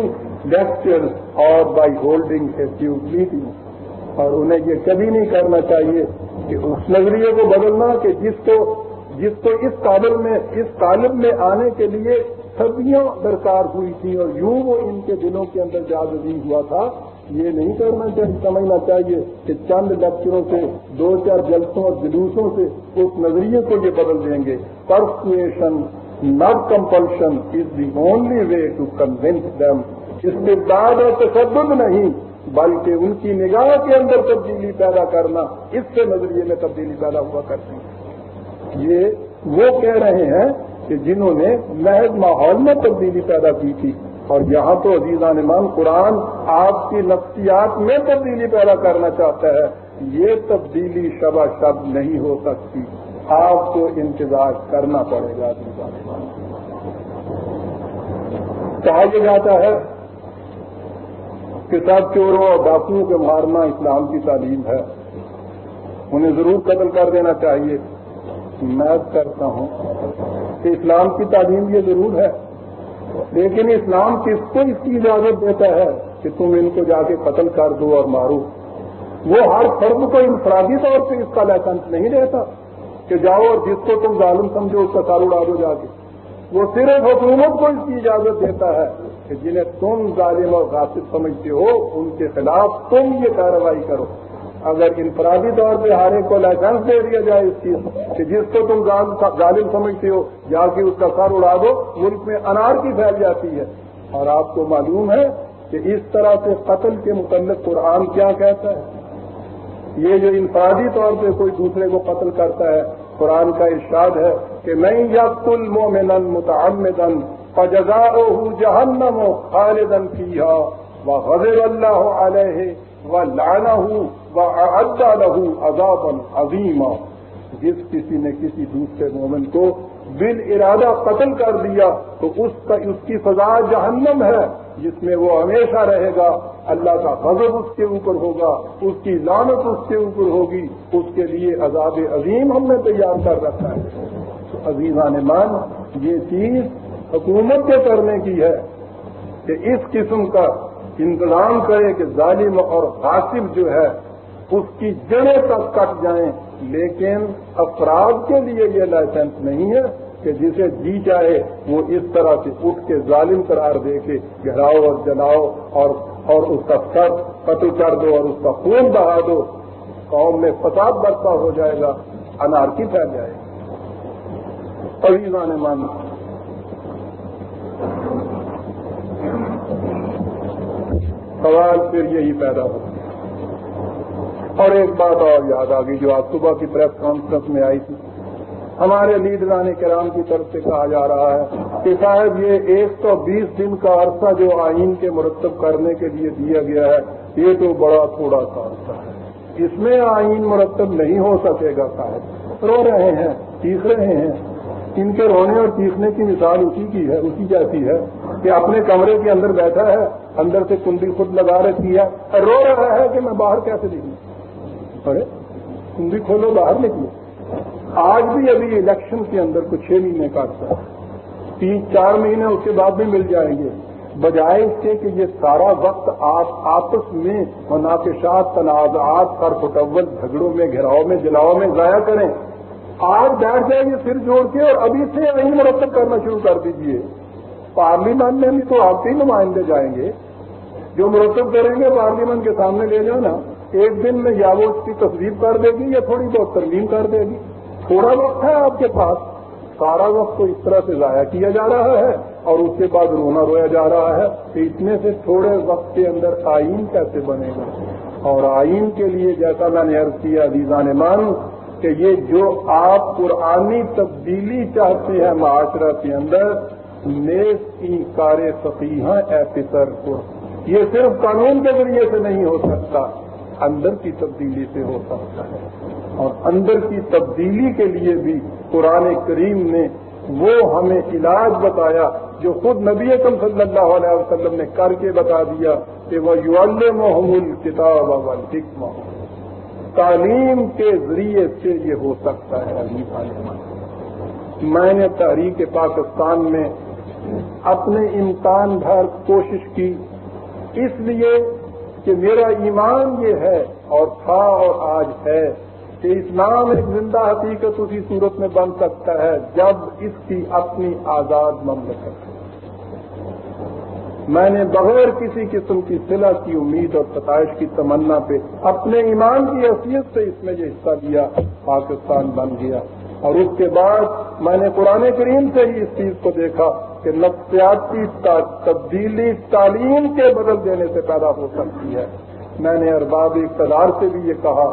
lectures or by holding a few meetings. اور انہیں یہ کبھی نہیں کرنا چاہیے کہ اس نظریے کو بدلنا کہ جس کو اس قالب میں آنے کے لیے صدیوں درکار ہوئی تھی اور یوں وہ ان کے دلوں کے اندر جاذبی ہوا تھا، یہ نہیں کرنا چاہیے، سمجھنا چاہیے کہ چند لیکچروں سے، 2-4 جلسوں اور جلوسوں سے اس نظریے کو یہ بدل دیں گے۔ Persuasion not compulsion is the only way to convince them. استبداد اور تشدد نہیں بلکہ ان کی نگاہ کے اندر تبدیلی پیدا کرنا، اس سے نظریے میں تبدیلی پیدا ہوا کرتی ہے۔ یہ وہ کہہ رہے ہیں کہ جنہوں نے محض ماحول میں تبدیلی پیدا کی تھی، اور یہاں تو عزیزان ایمان قرآن آپ کی نفسیات میں تبدیلی پیدا کرنا چاہتا ہے. یہ تبدیلی شبہ شب نہیں ہو سکتی، آپ کو انتظار کرنا پڑے گا. عزیزان ایمان کہا یہ جاتا ہے کہ سب چوروں اور ڈاکوؤں کے مارنا اسلام کی تعلیم ہے، انہیں ضرور قتل کر دینا چاہیے. میں کرتا ہوں کہ اسلام کی تعلیم یہ ضرور ہے، لیکن اسلام کس کو اس کی اجازت دیتا ہے کہ تم ان کو جا کے قتل کر دو اور مارو؟ وہ ہر فرد کو انفرادی طور پہ اس کا لائسنس نہیں دیتا کہ جاؤ اور جس کو تم ظالم سمجھو اس کا سر اڑا دو جا کے. وہ صرف حکومت کو اس کی اجازت دیتا ہے کہ جنہیں تم ظالم اور غاصب سمجھتے ہو ان کے خلاف تم یہ کارروائی کرو. اگر انفرادی طور پہ ہر ایک کو لائسنس دے دیا جائے اس چیز کہ جس کو تم ظالم سمجھتے ہو جا کے اس کا سر اڑا دو، ملک میں انارکی پھیل جاتی ہے. اور آپ کو معلوم ہے کہ اس طرح سے قتل کے متعلق قرآن کیا کہتا ہے؟ یہ جو انفرادی طور پہ کوئی دوسرے کو قتل کرتا ہے، قرآن کا ارشاد ہے کہ من یقتل مؤمنا متعمدا فجزاؤہ جہنم خالدا فیہا وغضب اللہ علیہ ولعنہ وأعد له عذابا عظیما. جس کسی نے کسی دوسرے مومن کو بالارادہ قتل کر دیا تو اس کی سزا جہنم ہے جس میں وہ ہمیشہ رہے گا. اللہ کا غضب اس کے اوپر ہوگا، اس کی لعنت اس کے اوپر ہوگی، اس کے لیے عذاب عظیم ہم نے تیار کر رکھا ہے. تو عزیزان ایمان یہ چیز حکومت کے کرنے کی ہے کہ اس قسم کا انتظام کرے کہ ظالم اور غاصب جو ہے اس کی جڑیں تک کٹ جائیں. لیکن افراد کے لیے یہ لائسنس نہیں ہے کہ جسے جی چاہے وہ اس طرح سے اٹھ کے ظالم قرار دے کے گھراؤ اور جلاؤ اور اس کا سر قتل کر دو اور اس کا خون بہا دو. قوم میں فساد برپا ہو جائے گا، انارکی پھیل جائے گا. عزیزان ایمان سوال پھر یہی پیدا ہوتا ہے. اور ایک بات اور یاد آ گئی جو آج صبح کی پریس کانفرنس میں آئی تھی. ہمارے لیڈران کرام کی طرف سے کہا جا رہا ہے کہ صاحب یہ 120 دن کا عرصہ جو آئین کے مرتب کرنے کے لیے دیا گیا ہے یہ تو بڑا تھوڑا سا عرصہ ہے، اس میں آئین مرتب نہیں ہو سکے گا. صاحب رو رہے ہیں، چیخ رہے ہیں. ان کے رونے اور چیخنے کی مثال اسی کی ہے، اسی جیسی ہے کہ اپنے کمرے کے اندر بیٹھا ہے، اندر سے کنڈی خود لگا رکھی ہے، رو رہا ہے کہ میں باہر کیسے نکلوں. ارے کنڈی کھولو باہر نکلو. آج بھی ابھی الیکشن کے اندر کچھ 6 مہینے کاٹتا ہے، 3-4 مہینے اس کے بعد بھی مل جائیں گے. بجائے اس کے کہ یہ سارا وقت آپ آپس میں مناقشات، تنازعات، سر پھٹول، جھگڑوں میں، گھیراؤ میں، جلاؤ میں ضائع کریں، آج بیٹھ جائیے سر جوڑ کے اور ابھی سے آئین مرتب کرنا شروع کر دیجیے. پارلیمنٹ میں بھی تو آپ کے نمائندے جائیں گے جو مرتب کریں گے. پارلیمنٹ کے سامنے لے جانا، ایک دن میں یا وہ اس کی تصویب کر دے گی یا تھوڑی بہت ترمیم کر دے گی. تھوڑا وقت ہے آپ کے پاس، سارا وقت تو اس طرح سے ضائع کیا جا رہا ہے اور اس کے بعد رونا رویا جا رہا ہے کہ اتنے سے تھوڑے وقت کے اندر آئین کیسے بنے گا. اور آئین کے لیے جیسا میں نے عرض کیا عزیزان ایمان کہ یہ جو آپ قرآنی تبدیلی چاہتے ہیں معاشرہ کے اندر، نیز کی کار فقیہ اے پسر کو، یہ صرف قانون کے ذریعے سے نہیں ہو سکتا، اندر کی تبدیلی سے ہو سکتا ہے. اور اندر کی تبدیلی کے لیے بھی قرآن کریم نے وہ ہمیں علاج بتایا جو خود نبی اکرم صلی اللہ علیہ وسلم نے کر کے بتا دیا کہ وہ یعلمہم الکتاب والحکمہ. تعلیم کے ذریعے سے یہ ہو سکتا ہے. عزیز عالمان، میں نے تحریک پاکستان میں اپنے امکان بھر کوشش کی، اس لیے کہ میرا ایمان یہ ہے اور تھا اور آج ہے کہ اسلام ایک زندہ حقیقت اسی صورت میں بن سکتا ہے جب اس کی اپنی آزاد مملکت ہے. میں نے بغیر کسی قسم کی صلہ کی امید اور ستائش کی تمنا پہ اپنے ایمان کی حیثیت سے اس میں یہ حصہ لیا، پاکستان بن گیا. اور اس کے بعد میں نے قرآن کریم سے ہی اس چیز کو دیکھا کہ نفسیاتی تبدیلی تعلیم کے بدل دینے سے پیدا ہو سکتی ہے. میں نے ارباب اقتدار سے بھی یہ کہا،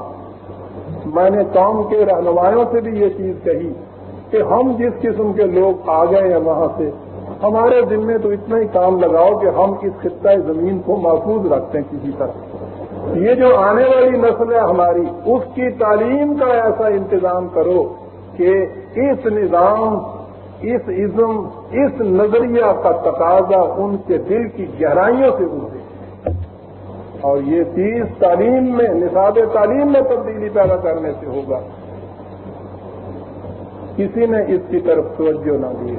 میں نے قوم کے رہنمایوں سے بھی یہ چیز کہی کہ ہم جس قسم کے لوگ آ گئے ہیں وہاں سے ہمارے ذمے تو اتنا ہی کام لگاؤ کہ ہم اس خطہ زمین کو محفوظ رکھتے ہیں کسی طرح. یہ جو آنے والی نسل ہے ہماری، اس کی تعلیم کا ایسا انتظام کرو کہ اس نظام، اس ازم، اس نظریہ کا تقاضا ان کے دل کی گہرائیوں سے اترے. اور یہ چیز تعلیم میں، نصاب تعلیم میں تبدیلی پیدا کرنے سے ہوگا. کسی نے اس کی طرف توجہ نہ دی.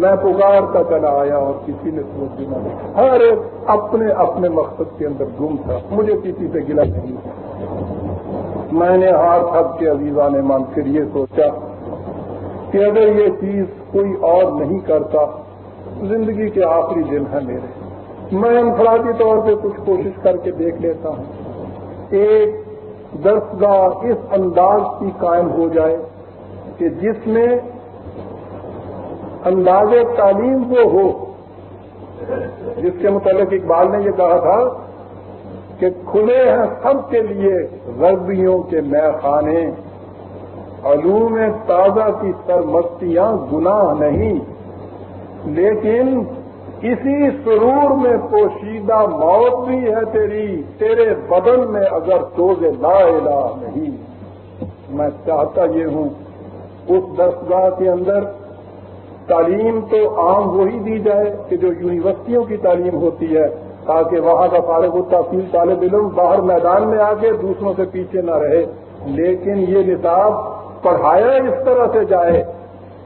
میں پکارتا چلا آیا اور کسی نے توجہ نہ دی. ہر ایک اپنے اپنے مقصد کے اندر گم تھا. مجھے کسی سے گلہ نہیں تھا. میں نے ہاتھ تھک کے عزیزان مان پھر یہ سوچا کہ اگر یہ چیز کوئی اور نہیں کرتا، زندگی کے آخری دن ہے میرے، میں انفرادی طور پہ کچھ کوشش کر کے دیکھ لیتا ہوں. ایک درسگاہ اس انداز کی قائم ہو جائے کہ جس میں انداز تعلیم وہ ہو جس کے متعلق اقبال نے یہ کہا تھا کہ کھلے ہیں سب کے لیے غربیوں کے مے خانے، علوم تازہ کی سرمستیاں گناہ نہیں، لیکن اسی سرور میں پوشیدہ موت بھی ہے تیری، تیرے بدن میں اگر سوز لا الہ نہیں. میں چاہتا یہ ہوں اس درسگاہ کے اندر تعلیم تو عام وہی دی جائے کہ جو یونیورسٹیوں کی تعلیم ہوتی ہے، تاکہ وہاں کا فارغ التحصیل طالب علم باہر میدان میں آ کے دوسروں سے پیچھے نہ رہے. لیکن یہ نصاب پڑھایا اس طرح سے جائے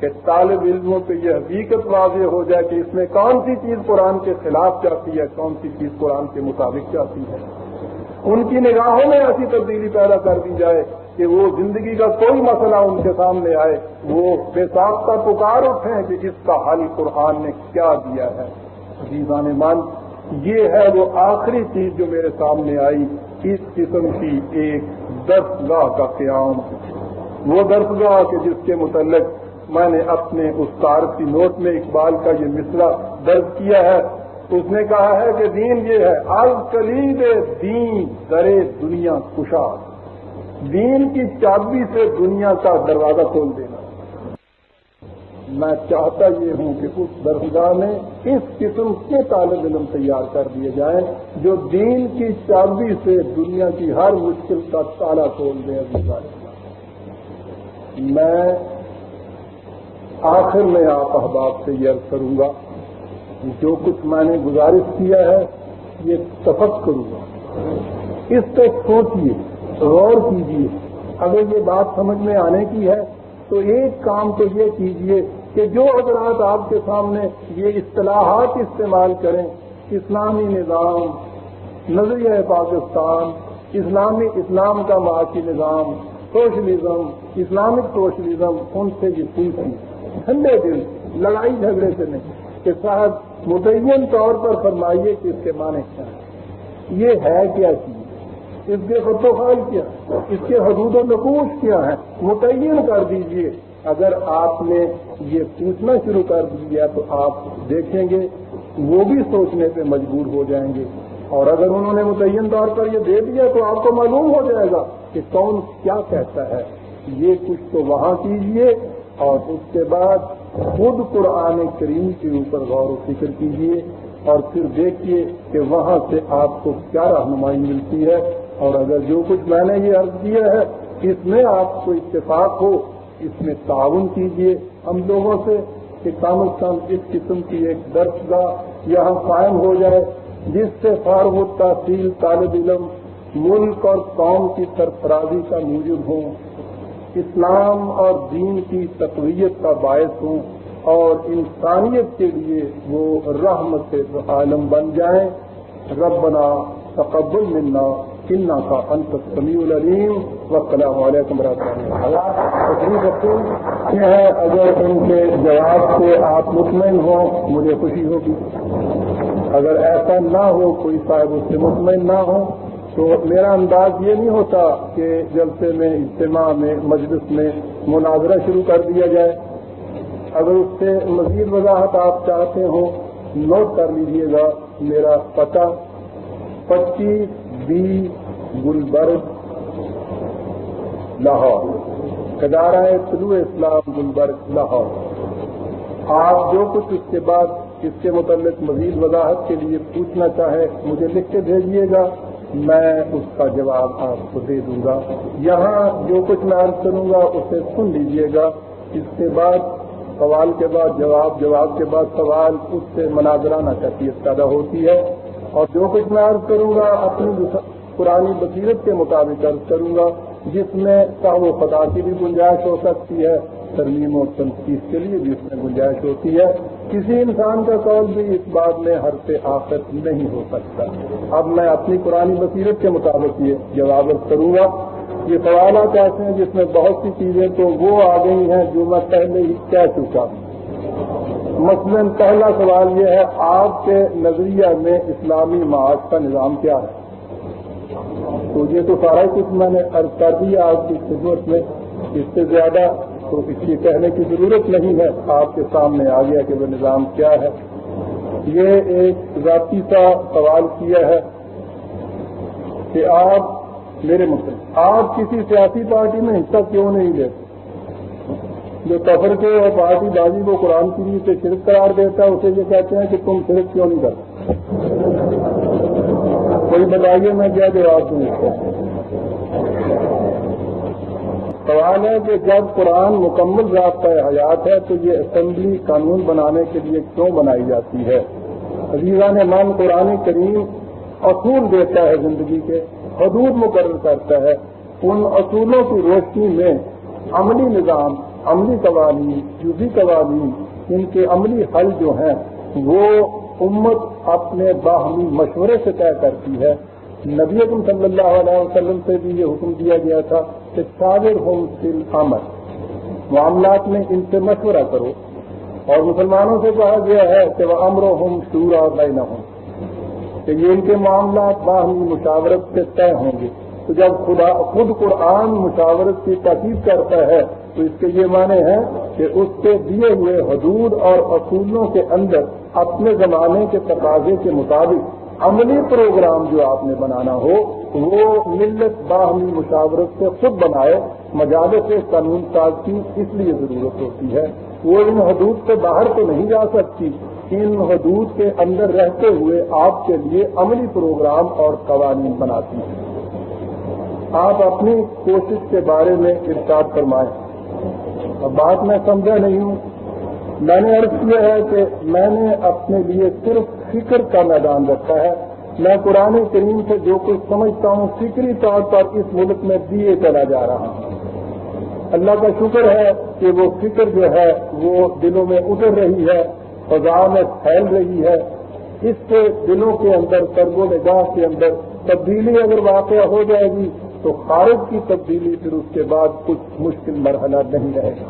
کہ طالب علموں پہ یہ حقیقت واضح ہو جائے کہ اس میں کون سی چیز قرآن کے خلاف چاہتی ہے، کون سی چیز قرآن کے مطابق چاہتی ہے. ان کی نگاہوں میں ایسی تبدیلی پیدا کر دی جائے کہ وہ زندگی کا کوئی مسئلہ ان کے سامنے آئے، وہ بے ساختہ پکار اٹھیں کہ اس کا حل قرآن نے کیا دیا ہے. عزیزان مان، یہ ہے وہ آخری چیز جو میرے سامنے آئی، اس قسم کی ایک درسگاہ کا قیام. وہ درسگاہ کہ جس کے متعلق میں نے اپنے اس تعارفی نوٹ میں اقبال کا یہ مصرع درج کیا ہے. اس نے کہا ہے کہ دین یہ ہے، الکلید دین درے دنیا کشا، دین کی چابی سے دنیا کا دروازہ کھول دینا. میں چاہتا یہ ہوں کہ اس درسگاہ میں اس قسم کے طالب علم تیار کر دیے جائیں جو دین کی چابی سے دنیا کی ہر مشکل کا تالا کھول دیں. میں آخر میں آپ احباب سے یہ عرض کروں گا، جو کچھ میں نے گزارش کیا ہے یہ تفکر کروں گا، اس پہ سوچیے، غور کیجیے. اگر یہ بات سمجھ میں آنے کی ہے تو ایک کام تو یہ کیجیے کہ جو حضرات آپ کے سامنے یہ اصطلاحات استعمال کریں، اسلامی نظام، نظریہ پاکستان، اسلام کا معاشی نظام، سوشلزم، اسلامک سوشلزم، ان سے یہ پوچھیں ٹھنڈے دل، لڑائی جھگڑے سے نہیں کہ صاحب متعین طور پر فرمائیے کہ اس کے معنی کیا ہے، یہ ہے کیا چیز، اس کے خط و خال کیا، اس کے حدود و نقوش کیا ہے، متعین کر دیجئے. اگر آپ نے یہ پوچھنا شروع کر دیا تو آپ دیکھیں گے وہ بھی سوچنے پہ مجبور ہو جائیں گے. اور اگر انہوں نے متعین طور پر یہ دے دیا تو آپ کو معلوم ہو جائے گا کہ کون کیا کہتا ہے. یہ کچھ تو وہاں کیجئے اور اس کے بعد خود قرآن کریم کے اوپر غور و فکر کیجئے اور پھر دیکھیے کہ وہاں سے آپ کو کیا رہنمائی ملتی ہے. اور اگر جو کچھ میں نے یہ عرض کیا ہے اس میں آپ کو اتفاق ہو، اس میں تعاون کیجئے ہم لوگوں سے کہ کم از کم اس قسم کی ایک درسگاہ یہاں قائم ہو جائے جس سے فارغ التحصیل طالب علم ملک اور قوم کی سرفرازی کا موجب ہوں، اسلام اور دین کی تقویت کا باعث ہوں اور انسانیت کے لیے وہ رحمت عالم بن جائیں. ربنا تقبل منا انک انت السمیع العلیم والسلام علیکم ورحمۃ اللہ. یہ ہے اگر ان کے جواب سے آپ مطمئن ہوں مجھے خوشی ہوگی. اگر ایسا نہ ہو، کوئی صاحب اس سے مطمئن نہ ہو، تو میرا انداز یہ نہیں ہوتا کہ جلسے میں، اجتماع میں، مجلس میں مناظرہ شروع کر دیا جائے. اگر اس سے مزید وضاحت آپ چاہتے ہوں نوٹ کر لیجیے گا. میرا پتہ 25B گلبرگ لاہور، ادارہ طلوع اسلام گلبرگ لاہور. آپ جو کچھ اس کے بعد اس کے متعلق مزید وضاحت کے لیے پوچھنا چاہیں مجھے لکھ کے بھیجیے گا، میں اس کا جواب آپ کو دے دوں گا۔ یہاں جو کچھ میں عرض کروں گا اسے سن لیجیے گا، اس کے بعد سوال کے بعد جواب، جواب کے بعد سوال، اس سے مناظرانہ کیفیت پیدا ہوتی ہے، اور جو کچھ میں عرض کروں گا اپنی پرانی بصیرت کے مطابق عرض کروں گا، جس میں صحو و خطا کی بھی گنجائش ہو سکتی ہے، ترمیم و تنقید کے لیے بھی اس میں گنجائش ہوتی ہے۔ کسی انسان کا قول بھی اس بات میں حرف آخر نہیں ہو سکتا۔ اب میں اپنی پرانی بصیرت کے مطابق یہ جواب کروں گا۔ یہ سوالات ایسے ہیں جس میں بہت سی چیزیں تو وہ آ گئی ہیں جو میں پہلے ہی کہہ چکا ہوں۔ مثلاً پہلا سوال یہ ہے، آپ کے نظریہ میں اسلامی معاش کا نظام کیا ہے؟ تو یہ تو سارا کچھ میں نے عرض کر دیا آپ کی خدمت میں، اس سے زیادہ تو اس کی کہنے کی ضرورت نہیں ہے، آپ کے سامنے آ گیا کہ وہ نظام کیا ہے۔ یہ ایک ذاتی سا سوال کیا ہے کہ آپ میرے مطلب آپ کسی سیاسی پارٹی میں حصہ کیوں نہیں لیتے؟ جو تفرقے اور پارٹی بازی کو قرآن کریم سے شرک قرار دیتا ہے اسے یہ کہتے ہیں کہ تم شرک کیوں نہیں کرتے؟ کوئی بتائیے میں کیا جواب دوں؟ سوال ہے کہ جب قرآن مکمل ضابطۂ حیات ہے تو یہ اسمبلی قانون بنانے کے لیے کیوں بنائی جاتی ہے؟ عزیزان من، قرآن کریم اصول دیتا ہے، زندگی کے حدود مقرر کرتا ہے، ان اصولوں کی روشنی میں عملی نظام، عملی قوانین، جزوی قوانین، ان کے عملی حل جو ہیں وہ امت اپنے باہمی مشورے سے طے کرتی ہے۔ نبی اکرم صلی اللہ علیہ وسلم سے بھی یہ حکم دیا گیا تھا کہ شاورہم فی الامر، معاملات میں ان سے مشورہ کرو، اور مسلمانوں سے کہا گیا ہے کہ وامرہم شورا بینہم، کہ یہ ان کے معاملات باہمی مشاورت سے طے ہوں گے۔ تو جب خود قرآن مشاورت کی تاکید کرتا ہے تو اس کے یہ معنی ہے کہ اس کے دیے ہوئے حدود اور اصولوں کے اندر اپنے زمانے کے تقاضے کے مطابق عملی پروگرام جو آپ نے بنانا ہو وہ ملت باہمی مشاورت سے خود بنائے۔ مجالس قانون ساز کی اس لیے ضرورت ہوتی ہے، وہ ان حدود سے باہر تو نہیں جا سکتی، ان حدود کے اندر رہتے ہوئے آپ کے لیے عملی پروگرام اور قوانین بناتی ہیں۔ آپ اپنی کوشش کے بارے میں ارشاد فرمائیں۔ اب بات میں سمجھا نہیں ہوں، میں نے عرض کیا ہے کہ میں نے اپنے لیے صرف فکر کا میدان رکھا ہے۔ میں قرآن کریم سے جو کچھ سمجھتا ہوں فکری طور پر اس ملک میں دیے چلا جا رہا ہوں۔ اللہ کا شکر ہے کہ وہ فکر جو ہے وہ دلوں میں اتر رہی ہے، فضا میں پھیل رہی ہے، اس سے دلوں کے اندر، ترگ و نگاہ کے اندر تبدیلی اگر واقع ہو جائے گی تو خارج کی تبدیلی پھر اس کے بعد کچھ مشکل مرحلہ نہیں رہے گا۔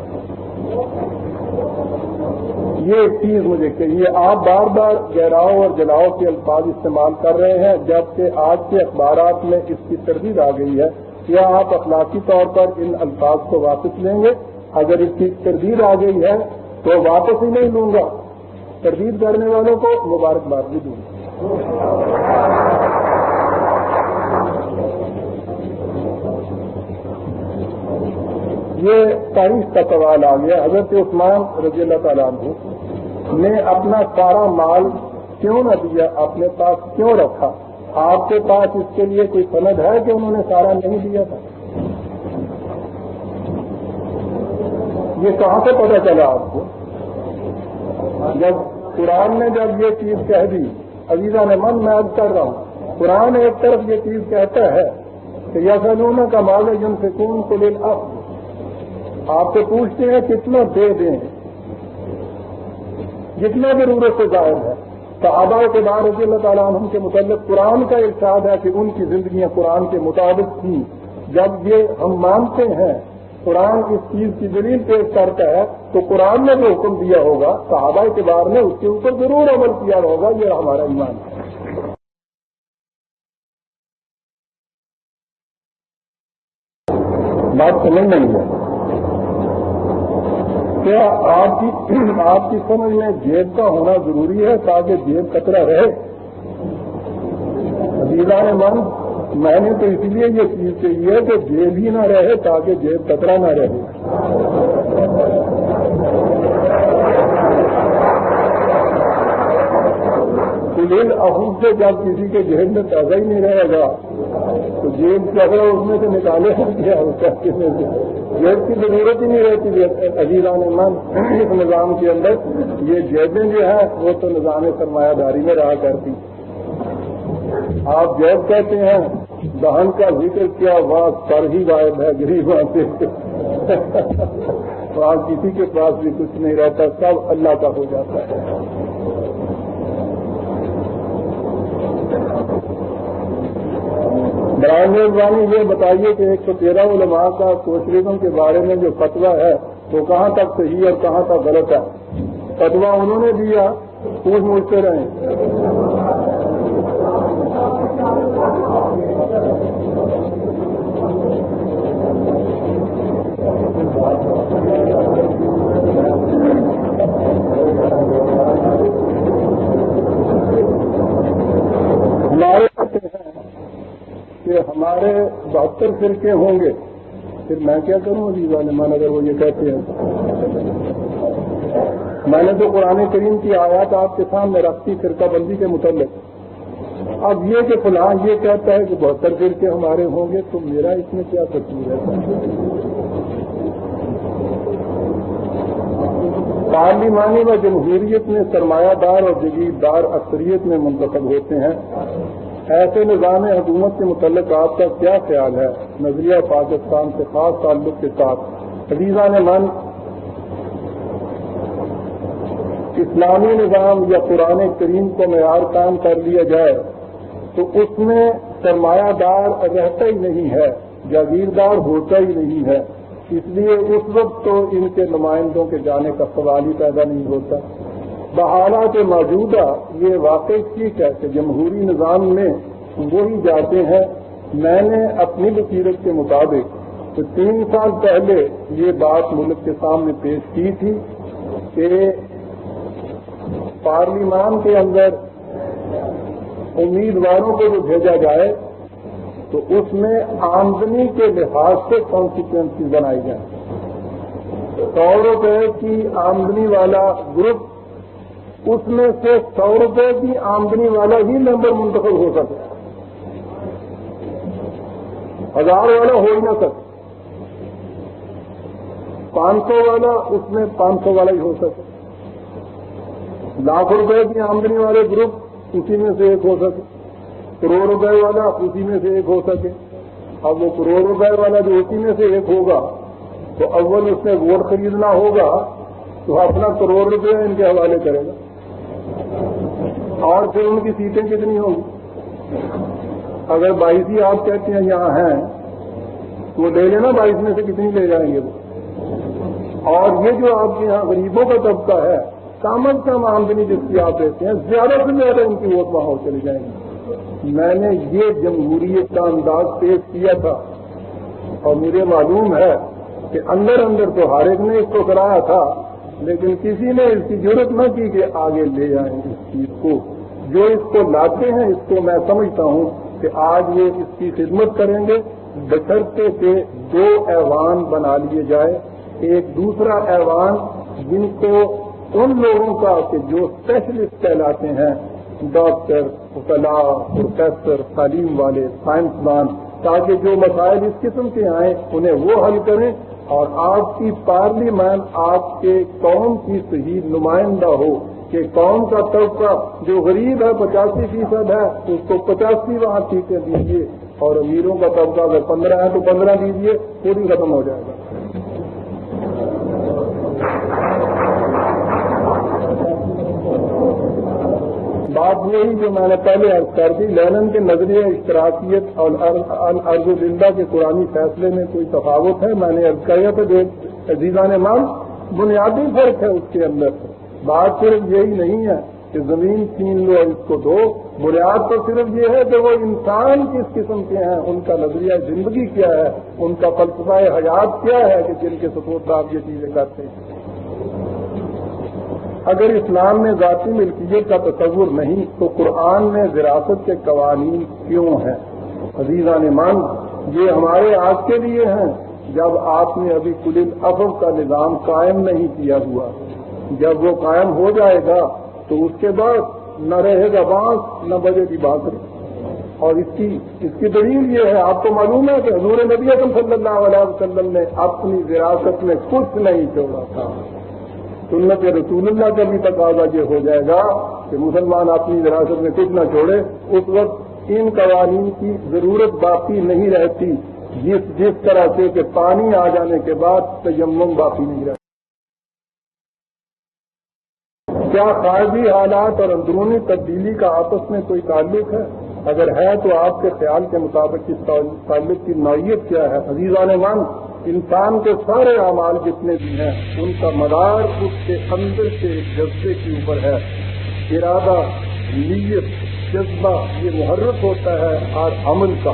یہ ایک چیز مجھے کہیے، آپ بار بار گہراؤ اور جلاؤ کے الفاظ استعمال کر رہے ہیں جبکہ آج کے اخبارات میں اس کی تردید آ گئی ہے، کیا آپ اخلاقی طور پر ان الفاظ کو واپس لیں گے؟ اگر اس کی تردید آ گئی ہے تو واپس ہی نہیں لوں گا، تردید کرنے والوں کو مبارکباد بھی دوں گا۔ یہ تاریخ کا سوال آ گیا، حضرت عثمان رضی اللہ تعالیٰ عنہ نے اپنا سارا مال کیوں نہ دیا، اپنے پاس کیوں رکھا؟ آپ کے پاس اس کے لیے کوئی سند ہے کہ انہوں نے سارا نہیں دیا تھا؟ یہ کہاں سے پتہ چلا آپ کو؟ جب قرآن نے جب یہ چیز کہہ دی، عزیزان من میں عرض کر رہا ہوں، قرآن ایک طرف یہ چیز کہتا ہے کہ یسألونک ماذا ينفقون قل العفو، آپ سے پوچھتے ہیں کتنا دے دیں، جتنا ضرورت سے ظاہر ہے۔ صحابہ کے بعد رضی اللہ تعالیٰ عنہ کے متعلق قرآن کا ارشاد ہے کہ ان کی زندگیاں قرآن کے مطابق تھیں۔ جب یہ ہم مانتے ہیں، قرآن اس چیز کی دلیل پیش کرتا ہے تو قرآن نے جو حکم دیا ہوگا صحابہ کے بعد نے اس کے اوپر ضرور عمل کیا ہوگا، یہ ہمارا ایمان ہے۔ بات سمجھ نہیں ہے کیا آپ کی سمجھ میں جیب کا ہونا ضروری ہے تاکہ جیب کچرا رہے؟ عزیزان من، میں نے تو اس لیے یہ چیز چاہیے ہے کہ جیب ہی نہ رہے تاکہ جیب کچرا نہ رہے۔ آخر سے جب کسی کے ذہن میں پیدا ہی نہیں رہے گا تو جیب کیا کرے اس میں سے نکالے کیا جیب کی ضرورت ہی نہیں رہتی عزیزان من اس نظام کے اندر یہ جیبیں جو ہیں وہ تو نظام سرمایہ داری میں رہا کرتی. آپ جیب کہتے ہیں دہن کا ذکر کیا وہاں سر ہی غائب ہے غریب آتے وہاں کسی کے پاس بھی کچھ نہیں رہتا سب اللہ کا ہو جاتا ہے. برائے مہربانی یہ بتائیے کہ 113 علماء کا کوشریزم کے بارے میں جو فتویٰ ہے وہ کہاں تک صحیح اور کہاں تک غلط ہے؟ فتویٰ انہوں نے دیا پوچھ مجھتے رہیں. ہمارے کہ ہمارے 72 فرقے ہوں گے پھر میں کیا کروں عزیزان من اگر وہ یہ کہتے ہیں. میں نے تو قرآن کریم کی آیات آپ کے سامنے رکھتی فرقہ بندی کے متعلق. اب یہ کہ فلاں یہ کہتا ہے کہ 72 فرقے ہمارے ہوں گے تو میرا اس میں کیا تصویر ہے؟ پارلیمانی و جمہوریت میں سرمایہ دار اور جگیردار اکثریت میں منتخب ہوتے ہیں. ایسے نظام حکومت کے متعلق آپ کا کیا خیال ہے نظریہ پاکستان سے خاص تعلق کے ساتھ؟ عزیزان من اسلامی نظام یا قرآن کریم کو معیار قائم کر لیا جائے تو اس میں سرمایہ دار رہتا ہی نہیں ہے جاگیردار ہوتا ہی نہیں ہے. اس لیے اس وقت تو ان کے نمائندوں کے جانے کا سوال ہی پیدا نہیں ہوتا. بحالات موجودہ یہ واقعی ٹھیک ہے کہ جمہوری نظام میں وہی جاتے ہیں. میں نے اپنی بصیرت کے مطابق تو 3 سال پہلے یہ بات ملک کے سامنے پیش کی تھی کہ پارلیمان کے اندر امیدواروں کو جو بھیجا جائے تو اس میں آمدنی کے لحاظ سے کانسٹیٹوئنسی بنائی جائے. 100 روپے کی آمدنی والا گروپ اس میں سے 100 روپے کی آمدنی والا ہی ممبر منتخب ہو سکے. 1000 والا ہو ہی نہ سکے. 500 والا اس میں 500 والا ہی ہو سکے. 1,00,000 روپے کی آمدنی والے گروپ اسی میں سے ایک ہو سکے. 1 کروڑ روپے والا اسی میں سے ایک ہو سکے. اب وہ 1 کروڑ روپے والا جو اسی میں سے ایک ہوگا تو اول اس نے ووٹ خریدنا ہوگا تو اپنا 1 کروڑ روپے ان کے حوالے کرے گا اور پھر ان کی سیٹیں کتنی ہوں گی؟ اگر 22 ہی آپ کہتے ہیں یہاں ہیں تو وہ لے لینا 22 میں سے کتنی لے جائیں گے وہ. اور یہ جو آپ کے یہاں غریبوں کا طبقہ ہے کم از کم آمدنی جس کی آپ دیتے ہیں زیادہ سے زیادہ ان کی ووٹ وہاں چلی جائیں گی. میں نے یہ جمہوریت کا انداز پیش کیا تھا اور مجھے معلوم ہے کہ اندر اندر تو ہر ایک نے اس کو کرایا تھا لیکن کسی نے اس کی ضرورت نہ کی کہ آگے لے جائیں اس چیز کو. جو اس کو لاتے ہیں اس کو میں سمجھتا ہوں کہ آج وہ اس کی خدمت کریں گے بشرطے کے 2 ایوان بنا لیے جائے. ایک دوسرا ایوان جن کو ان لوگوں کا کہ جو اسپیشلسٹ کہلاتے ہیں ڈاکٹر وکلاء پروفیسر تعلیم والے سائنسدان تاکہ جو مسائل اس قسم کے آئیں انہیں وہ حل کریں اور آپ کی پارلیمان آپ کے قوم کی صحیح نمائندہ ہو کہ قوم کا طبقہ جو غریب ہے 85% ہے اس کو 85 وہاں سیٹیں دیجیے اور امیروں کا طبقہ اگر 15 ہے تو 15 دیجیے پوری ختم ہو جائے گا. بات یہی جو میں نے پہلے عرض کر دی لینن کے نظریہ اشتراکیت اور الارض زندہ کے قرآنی فیصلے میں کوئی تفاوت ہے؟ میں نے عرض کیا تھا جو عزیزان مان بنیادی فرق ہے اس کے اندر. بات صرف یہی نہیں ہے کہ زمین چھین لو اور اس کو دو. بنیاد تو صرف یہ ہے کہ وہ انسان کس قسم کے ہیں ان کا نظریہ زندگی کیا ہے ان کا فلسفہ حیات کیا ہے کہ جن کے سپورٹ آپ یہ چیزیں کرتے ہیں. اگر اسلام میں ذاتی ملکیت کا تصور نہیں تو قرآن میں وراثت کے قوانین کیوں ہیں؟ عزیزان مان یہ ہمارے آج کے لیے ہیں جب آپ نے ابھی کل الافو کا نظام قائم نہیں کیا ہوا. جب وہ قائم ہو جائے گا تو اس کے بعد نہ رہے گا بانس نہ بجے گی بانسری. اور اس کی دلیل یہ ہے، آپ کو معلوم ہے کہ حضور نبی اکرم صلی اللہ علیہ وسلم نے اپنی وراثت میں کچھ نہیں چھوڑا تھا. سنت رسول اللہ کا بھی تقاضا یہ ہو جائے گا کہ مسلمان اپنی وراثت میں کچھ نہ چھوڑے. اس وقت ان قوانین کی ضرورت باقی نہیں رہتی جس طرح سے کہ پانی آ جانے کے بعد تیمم باقی نہیں رہتا. کیا خارجی حالات اور اندرونی تبدیلی کا آپس میں کوئی تعلق ہے؟ اگر ہے تو آپ کے خیال کے مطابق اس تعلق کی نوعیت کیا ہے؟ عزیزان من، انسان کے سارے اعمال جتنے بھی ہیں ان کا مدار اس کے اندر کے جذبے کے اوپر ہے. ارادہ، نیت، جذبہ یہ محرک ہوتا ہے اور عمل کا.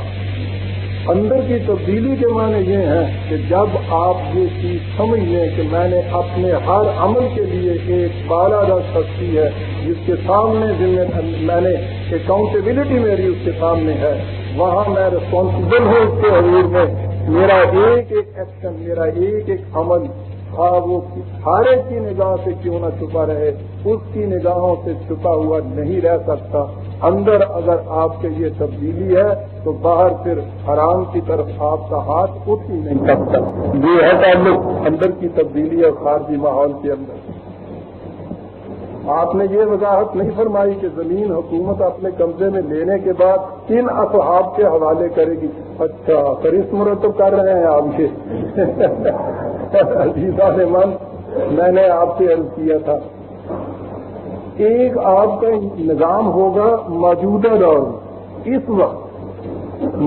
اندر کی تبدیلی کے معنی یہ ہیں کہ جب آپ یہ چیز سمجھ لیں کہ میں نے اپنے ہر عمل کے لیے ایک بالادر شخصی ہے جس کے سامنے میں نے اکاؤنٹیبلٹی میری اس کے سامنے ہے، وہاں میں ریسپانسبل ہوں اس کے حضور میں. میرا ایک ایک ایکشن، میرا ایک ایک عمل، وہ سارے کی نگاہ سے کیوں نہ چھپا رہے، اس کی نگاہوں سے چھپا ہوا نہیں رہ سکتا. اندر اگر آپ کے یہ تبدیلی ہے تو باہر پھر حرام کی طرف آپ کا ہاتھ اٹھ ہی نہیں سکتا. یہ ہے تعلق اندر کی تبدیلی اور خارجی ماحول کے اندر. آپ نے یہ وضاحت نہیں فرمائی کہ زمین حکومت اپنے قبضے میں لینے کے بعد کن اصحاب کے حوالے کرے گی. اچھا، فہرست مرتب کر رہے ہیں آپ یہ. عزیزان من، میں نے آپ سے عرض کیا تھا ایک آپ کا نظام ہوگا موجودہ دور میں. اس وقت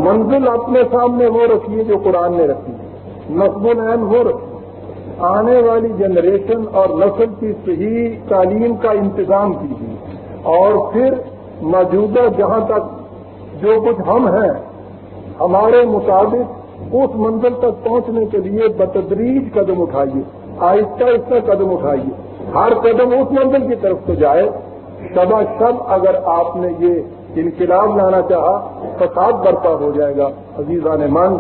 منزل اپنے سامنے وہ رکھیے جو قرآن نے رکھی، نصب العین وہ رکھی. آنے والی جنریشن اور نسل کی صحیح تعلیم کا انتظام کیجیے، اور پھر موجودہ جہاں تک جو کچھ ہم ہیں ہمارے مطابق اس منزل تک پہنچنے کے لیے بتدریج قدم اٹھائیے، آہستہ آہستہ قدم اٹھائیے. ہر قدم اس منزل کی طرف تو جائے. شبہ شب اگر آپ نے یہ انقلاب لانا چاہا فساد برپا ہو جائے گا. عزیزان من،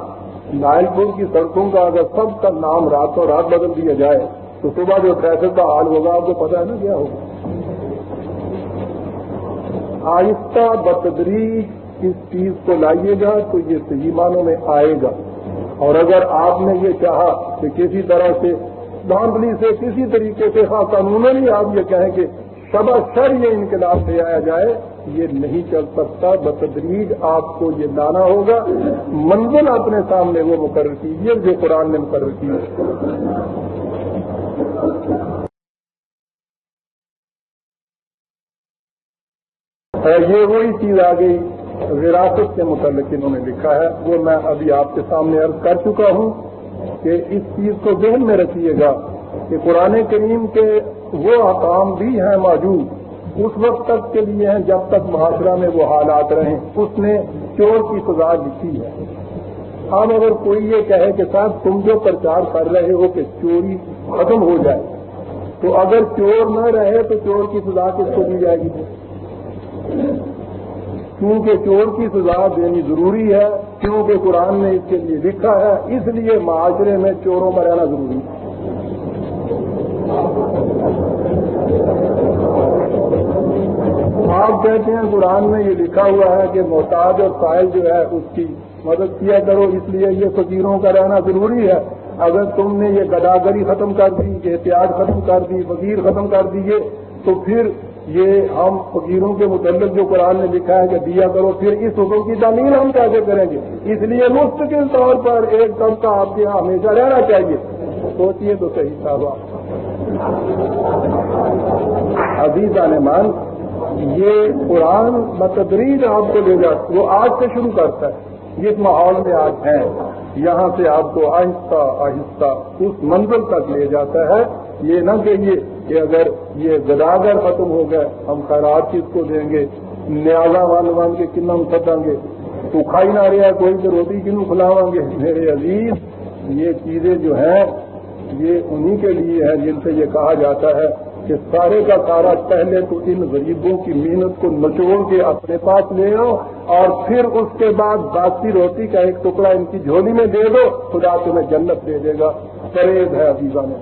نائل پور کی سڑکوں کا اگر سب کا نام راتوں رات بدل دیا جائے تو صبح جو ٹریفک کا حال ہوگا آپ کو پتا ہے نا کیا ہوگا. آہستہ بتدریج اس چیز کو لائیے گا تو یہ صحیح معنوں میں آئے گا. اور اگر آپ نے یہ چاہا کہ کسی طرح سے دھاندلی سے کسی طریقے سے قانونی آپ یہ کہیں کہ شبہ شر یہ انقلاب لے آیا جائے، یہ نہیں چل سکتا. بتدریج آپ کو یہ لانا ہوگا. منزل اپنے سامنے وہ مقرر کیجیے جو قرآن نے مقرر کی ہے. یہ وہی چیز آ گئی وراثت کے متعلق انہوں نے لکھا ہے، وہ میں ابھی آپ کے سامنے عرض کر چکا ہوں کہ اس چیز کو ذہن میں رکھیے گا کہ قرآن کریم کے وہ احکام بھی ہیں موجود اس وقت تک کے لیے ہیں جب تک معاشرہ میں وہ حالات رہیں. اس نے چور کی سزا لکھی ہے. اب اگر کوئی یہ کہے کہ صاحب تم جو پرچار کر رہے ہو کہ چوری ختم ہو جائے، تو اگر چور نہ رہے تو چور کی سزا کس کو دی جائے گی؟ کیونکہ چور کی سزا دینی ضروری ہے، کیونکہ قرآن نے اس کے لیے لکھا ہے، اس لیے معاشرے میں چوروں میں رہنا ضروری ہے. آپ کہتے ہیں قرآن میں یہ لکھا ہوا ہے کہ محتاج اور سائل جو ہے اس کی مدد کیا کرو، اس لیے یہ فقیروں کا رہنا ضروری ہے. اگر تم نے یہ گداگری ختم کر دی، احتیاط ختم کر دی، فقیر ختم کر دیے، تو پھر یہ ہم فقیروں کے متعلق جو قرآن نے لکھا ہے کہ دیا کرو، پھر اس حکم کی تعمیل ہم کیسے کریں گے؟ اس لیے مستقل طور پر ایک طبقہ آپ کے یہاں ہمیشہ رہنا چاہیے. سوچیے تو صحیح صاحب. عزیزان مان، یہ قرآن بتدریج آپ کو لے جاتا، وہ آج سے شروع کرتا ہے. جس ماحول میں آج ہیں یہاں سے آپ کو آہستہ آہستہ اس منزل تک لے جاتا ہے. یہ نہ کہیے کہ اگر یہ گداگر ختم ہو گئے ہم خیرات کس کو دیں گے، نیازاں مان کے کنوں سٹیں گے، تو کھائی نہ رہا کوئی تو روٹی کنوں کھلاواں گے. میرے عزیز، یہ چیزیں جو ہیں یہ انہی کے لیے ہیں جن سے یہ کہا جاتا ہے کہ سارے کا سارا پہلے تو ان غریبوں کی محنت کو نچوڑ کے اپنے پاس لے آؤ، اور پھر اس کے بعد باسی روٹی کا ایک ٹکڑا ان کی جھولی میں دے دو، خدا تمہیں جنت دے دے گا. پرہیز ہے عزیزان.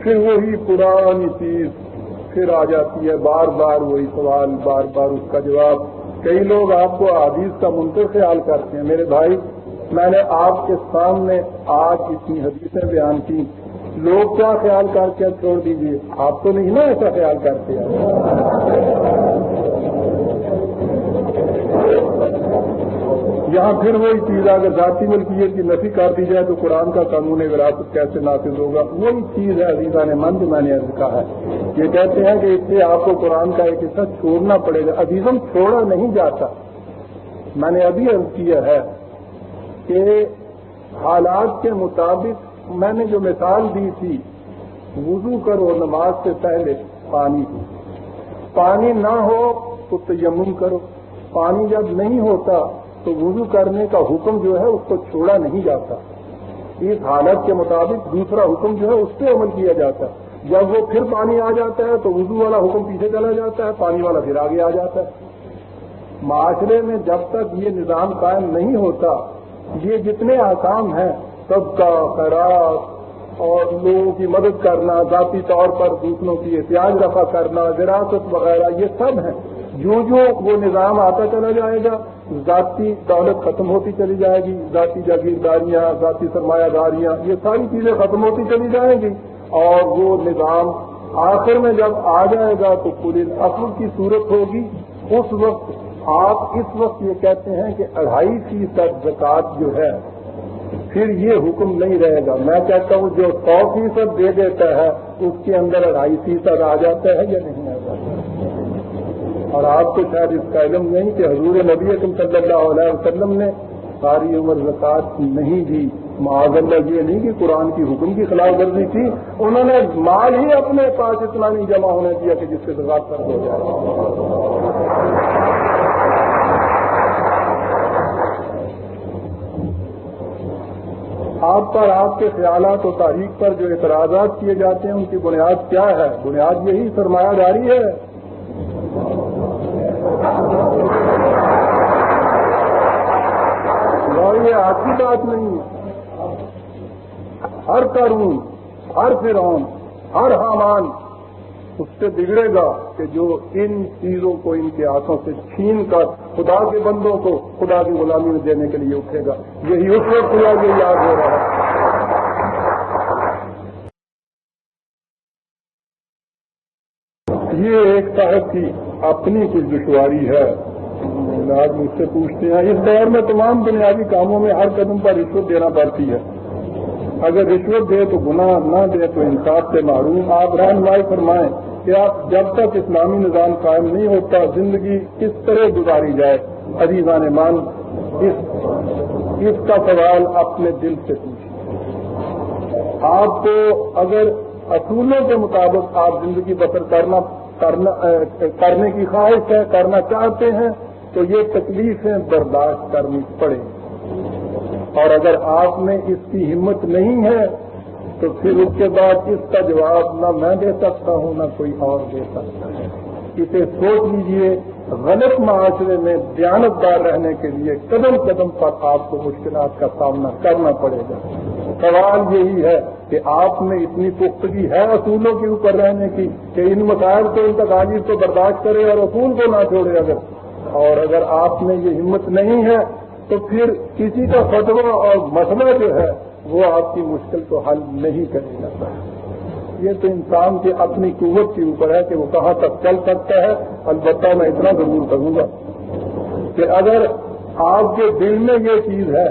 پھر وہی پرانی چیز پھر آ جاتی ہے، بار بار وہی سوال، بار بار اس کا جواب۔ کئی لوگ آپ کو احادیث کا منکر خیال کرتے ہیں۔ میرے بھائی، میں نے آپ کے سامنے آج اتنی حدیثیں بیان کی، لوگ کیا خیال کر کے چھوڑ دیجیے، آپ تو نہیں نا ایسا خیال کرتے ہیں۔ یہاں پھر وہی چیز اگر ذاتی ملکیت کی نفی کر دی جائے تو قرآن کا قانون وراثت کیسے نافذ ہوگا؟ وہی چیز ہے عزیزان من جو میں نے عرض کہا ہے۔ یہ کہتے ہیں کہ اس سے آپ کو قرآن کا ایک حصہ چھوڑنا پڑے گا۔ عزیزم، چھوڑا نہیں جاتا۔ میں نے ابھی عرض کیا ہے کہ حالات کے مطابق میں نے جو مثال دی تھی، وضو کرو نماز سے پہلے پانی نہ ہو تو تیمم کرو، پانی جب نہیں ہوتا تو وضو کرنے کا حکم جو ہے اس کو چھوڑا نہیں جاتا۔ اس حالت کے مطابق دوسرا حکم جو ہے اس پہ عمل کیا جاتا ہے۔ جب وہ پھر پانی آ جاتا ہے تو وضو والا حکم پیچھے چلا جاتا ہے، پانی والا پھر آگے آ جاتا ہے۔ معاشرے میں جب تک یہ نظام قائم نہیں ہوتا، یہ جتنے احکام ہیں، صدقہ، خیرات اور لوگوں کی مدد کرنا، ذاتی طور پر دوسروں کی احتیاج رفع کرنا، وراثت وغیرہ، یہ سب ہیں۔ جو وہ نظام آتا چلا جائے گا، ذاتی دولت ختم ہوتی چلی جائے گی، ذاتی جاگیرداریاں، ذاتی سرمایہ داریاں، یہ ساری چیزیں ختم ہوتی چلی جائیں گی، اور وہ نظام آخر میں جب آ جائے گا تو پوری اصل کی صورت ہوگی۔ اس وقت آپ اس وقت یہ کہتے ہیں کہ 2.5% زکوٰۃ جو ہے، پھر یہ حکم نہیں رہے گا۔ میں کہتا ہوں جو 100% دے دیتا ہے اس کے اندر 2.5% آ جاتا ہے یا نہیں آ جاتا ہے؟ اور آپ کو شاید اس کا علم نہیں کہ حضور نبی اکرم صلی اللہ علیہ وسلم نے ساری عمر زکوٰۃ نہیں دی۔ معاذ اللہ، یہ نہیں کہ قرآن کی حکم کی خلاف ورزی تھی، انہوں نے مال ہی اپنے پاس اتنا نہیں جمع ہونے دیا کہ جس سے زکوٰۃ فرض ہو جائے۔ آپ پر، آپ کے خیالات و تاریخ پر جو اعتراضات کیے جاتے ہیں ان کی بنیاد کیا ہے؟ بنیاد یہی سرمایہ داری ہے۔ یہ آخری بات نہیں ہے۔ ہر قارون، ہر فرعون، ہر حامان اس سے بگڑے گا کہ جو ان چیزوں کو ان کے ہاتھوں سے چھین کر خدا کے بندوں کو خدا کی غلامی میں دینے کے لیے اٹھے گا۔ یہی اس وقت ہوا، یہ یاد ہو رہا ہے۔ یہ ایک صاحب کی اپنی کچھ دشواری ہے، آج مجھ سے پوچھتے ہیں۔ اس دور میں تمام بنیادی کاموں میں ہر قدم پر رشوت دینا پڑتی ہے، اگر رشوت دے تو گناہ، نہ دے تو انصاف سے محروم۔ آپ رہنمائی فرمائیں کہ آپ جب تک اسلامی نظام قائم نہیں ہوتا زندگی کس طرح گزاری جائے؟ عزیزان مان، اس کا سوال اپنے دل سے پوچھیں۔ آپ کو اگر اصولوں کے مطابق آپ زندگی بسر کرنے کی خواہش ہے، کرنا چاہتے ہیں، تو یہ تکلیفیں برداشت کرنی پڑے، اور اگر آپ میں اس کی ہمت نہیں ہے تو پھر اس کے بعد اس کا جواب نہ میں دے سکتا ہوں نہ کوئی اور دے سکتا ہے۔ اسے سوچ لیجئے۔ غلط معاشرے میں دیانتدار رہنے کے لیے قدم قدم پر آپ کو مشکلات کا سامنا کرنا پڑے گا۔ سوال یہی ہے کہ آپ میں اتنی پختگی ہے اصولوں کے اوپر رہنے کی کہ ان مسائل کو، ان تکالیف کو برداشت کرے اور اصول کو نہ چھوڑے۔ اگر آپ میں یہ ہمت نہیں ہے تو پھر کسی کا فتویٰ اور مسئلہ جو ہے وہ آپ کی مشکل کو حل نہیں کرے گا۔ یہ تو انسان کے اپنی قوت کے اوپر ہے کہ وہ کہاں تک چل سکتا ہے۔ البتہ میں اتنا ضرور کہوں گا کہ اگر آپ کے دل میں یہ چیز ہے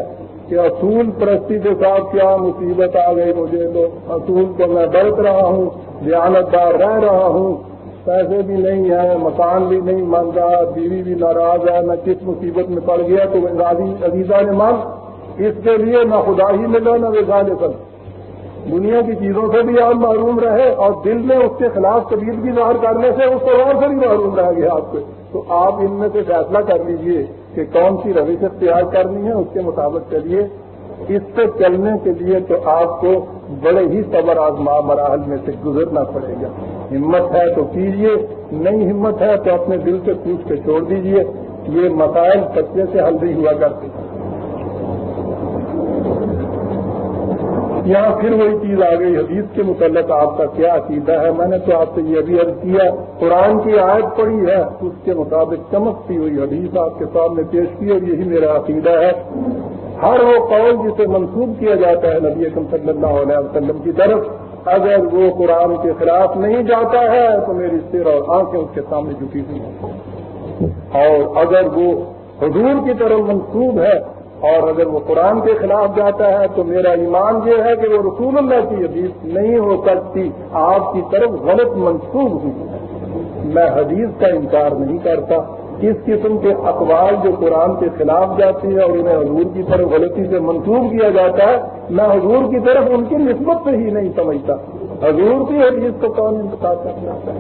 کہ اصول پرستی کے ساتھ کیا مصیبت آ گئی مجھے، تو اصول کو میں برت رہا ہوں، دیانتدار رہ رہا ہوں، پیسے بھی نہیں ہے، مکان بھی نہیں مان رہا، بیوی بھی ناراض ہے، میں کس مصیبت میں پڑ گیا، تو عزیزان مان، اس کے لیے نہ خدا ہی ملا نہ وزال فل، دنیا کی چیزوں سے بھی آپ محروم رہے اور دل میں اس کے خلاف قبیلگی ظاہر کرنے سے اس تلوار سے بھی محروم رہ گیا آپ کو۔ تو آپ ان میں سے فیصلہ کر لیجئے کہ کون سی روش اختیار کرنی ہے، اس کے مطابق چلیے۔ اس سے چلنے کے لیے تو آپ کو بڑے ہی صبر آزما مراحل میں سے گزرنا پڑے گا۔ ہمت ہے تو کیجئے، نہیں ہمت ہے تو اپنے دل سے پوچھ کے چھوڑ دیجئے۔ یہ مسائل سچے سے حل نہیں ہوا کرتے۔ یہاں پھر وہی چیز آ گئی، حدیث کے متعلق آپ کا کیا عقیدہ ہے؟ میں نے تو آپ سے یہ بھی عرض کیا، قرآن کی آیت پڑھی ہے، اس کے مطابق چمکتی ہوئی حدیث آپ کے سامنے پیش کی، اور یہی میرا عقیدہ ہے۔ ہر وہ قول جسے منسوب کیا جاتا ہے نبی اکرم صلی اللہ علیہ وسلم کی طرف، اگر وہ قرآن کے خلاف نہیں جاتا ہے تو میری سر اور آنکھیں اس کے سامنے جھکی ہوئی ہیں، اور اگر وہ حضور کی طرف منسوب ہے اور اگر وہ قرآن کے خلاف جاتا ہے تو میرا ایمان یہ ہے کہ وہ رسول اللہ کی حدیث نہیں ہو سکتی، آپ کی طرف غلط منسوب ہوئی۔ میں حدیث کا انکار نہیں کرتا، اس قسم کے اقوال جو قرآن کے خلاف جاتی ہیں اور انہیں حضور کی طرف غلطی سے منسوب کیا جاتا ہے، میں حضور کی طرف ان کی نسبت سے ہی نہیں سمجھتا۔ حضور کی حدیث کو کون انتخاب کرنا ہے؟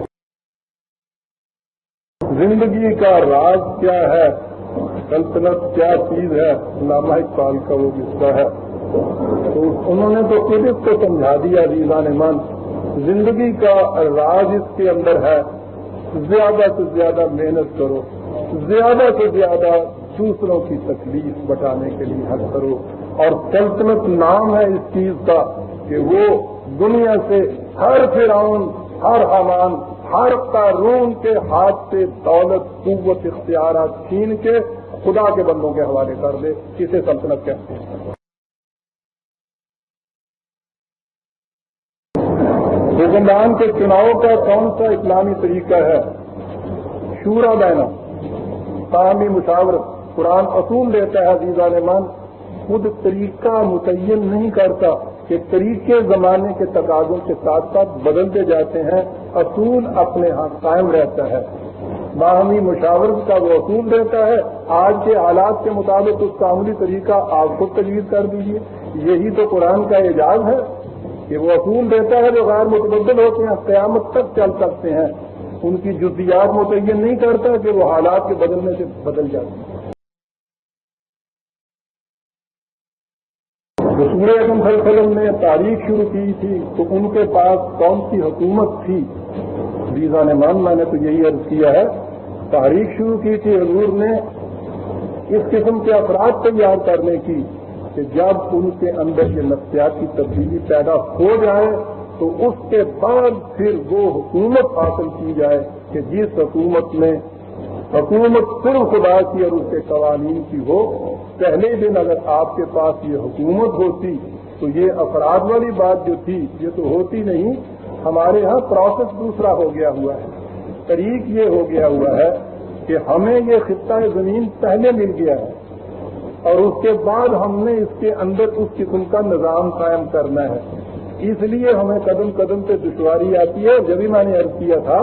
زندگی کا راز کیا ہے، سلطنت کیا چیز ہے، علامہ اقبال کا وہ قصہ ہے، تو انہوں نے تو خود اس کو سمجھا دیا۔ عزیزان من، زندگی کا راز اس کے اندر ہے، زیادہ سے زیادہ محنت کرو، زیادہ سے زیادہ دوسروں کی تکلیف بٹانے کے لیے حق کرو، اور سلطنت نام ہے اس چیز کا کہ وہ دنیا سے ہر فرعون، ہر حامان، ہر قارون کے ہاتھ سے دولت، قوت، اختیارات چھین کے خدا کے بندوں کے حوالے کر دے، اسے سلطنت کہتے ہیں۔ حکمران کے چناؤ کا کون سا اسلامی طریقہ ہے؟ شورا بینہ، باہمی مشاورت۔ قرآن اصول دیتا ہے عزیزان من، خود طریقہ متعین نہیں کرتا کہ طریقے زمانے کے تقاضوں کے ساتھ ساتھ بدلتے جاتے ہیں، اصول اپنے ہاں قائم رہتا ہے۔ باہمی مشاورت کا وہ اصول دیتا ہے، آج کے حالات کے مطابق اس کا عملی طریقہ آپ خود تجویز کر دیجیے۔ یہی تو قرآن کا اعجاز ہے کہ وہ اصول دیتا ہے جو غیر متبدل ہوتے ہیں، قیامت تک چل سکتے ہیں، ان کی جزیات متعین نہیں کرتا کہ وہ حالات کے بدلنے سے بدل جاتے ہیں۔ رسول اکرم صلی اللہ علیہ وسلم نے تاریخ شروع کی تھی تو ان کے پاس کون سی حکومت تھی؟ عزیزان من، میں نے تو یہی عرض کیا ہے، تاریخ شروع کی تھی حضور نے اس قسم کے افراد تیار کرنے کی کہ جب ان کے اندر یہ نفسیاتی تبدیلی پیدا ہو جائے تو اس کے بعد پھر وہ حکومت حاصل کی جائے کہ جس حکومت میں حکومت صرف خدا کی اور اس کے قوانین کی ہو۔ پہلے دن اگر آپ کے پاس یہ حکومت ہوتی تو یہ افراد والی بات جو تھی یہ تو ہوتی نہیں۔ ہمارے ہاں پروسیس دوسرا ہو گیا ہوا ہے، طریق یہ ہو گیا ہوا ہے کہ ہمیں یہ خطہ زمین پہلے مل گیا ہے اور اس کے بعد ہم نے اس کے اندر اس قسم کا نظام قائم کرنا ہے، اس لیے ہمیں قدم قدم پہ دشواری آتی ہے۔ جبھی میں نے عرض کیا تھا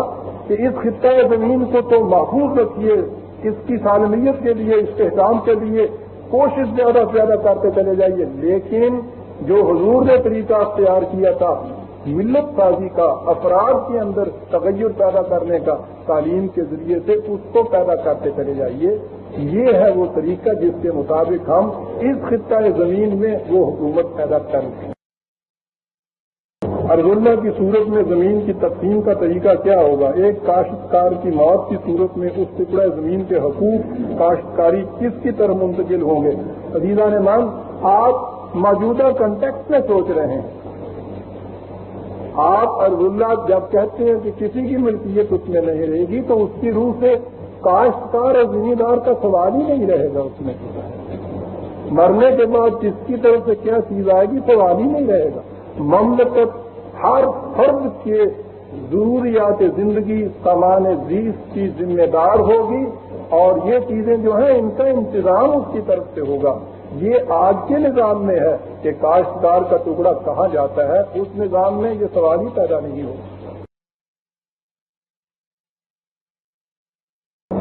کہ اس خطہ زمین کو تو محفوظ رکھیے، اس کی سالمیت کے لیے، استحکام کے لیے کوشش زیادہ سے زیادہ کرتے چلے جائیے، لیکن جو حضور نے طریقہ اختیار کیا تھا ملت سازی کا، افراد کے اندر تغیر پیدا کرنے کا، تعلیم کے ذریعے سے اس کو پیدا کرتے چلے جائیے، یہ ہے وہ طریقہ جس کے مطابق ہم اس خطہ زمین میں وہ حکومت پیدا کریں گے۔ ارض اللہ کی صورت میں زمین کی تقسیم کا طریقہ کیا ہوگا؟ ایک کاشتکار کی موت کی صورت میں اس ٹکڑے زمین کے حقوق کاشتکاری کس کی طرف منتقل ہوں گے؟ عزیزان من، آپ موجودہ کنٹیکسٹ میں سوچ رہے ہیں۔ آپ ارض اللہ جب کہتے ہیں کہ کسی کی ملکیت اس میں نہیں رہے گی تو اس کی روح سے کاشتکار اور زمیندار کا سوال ہی نہیں رہے گا، اس میں مرنے کے بعد جس کی طرف سے کیا چیز آئے گی سوال ہی نہیں رہے گا۔ مملکت ہر فرد کے ضروریات زندگی، سامان زیست کی ذمہ دار ہوگی اور یہ چیزیں جو ہیں ان کا انتظام اس کی طرف سے ہوگا۔ یہ آج کے نظام میں ہے کہ کاشتکار کا ٹکڑا کہاں جاتا ہے، اس نظام میں یہ سوال ہی پیدا نہیں ہوگا۔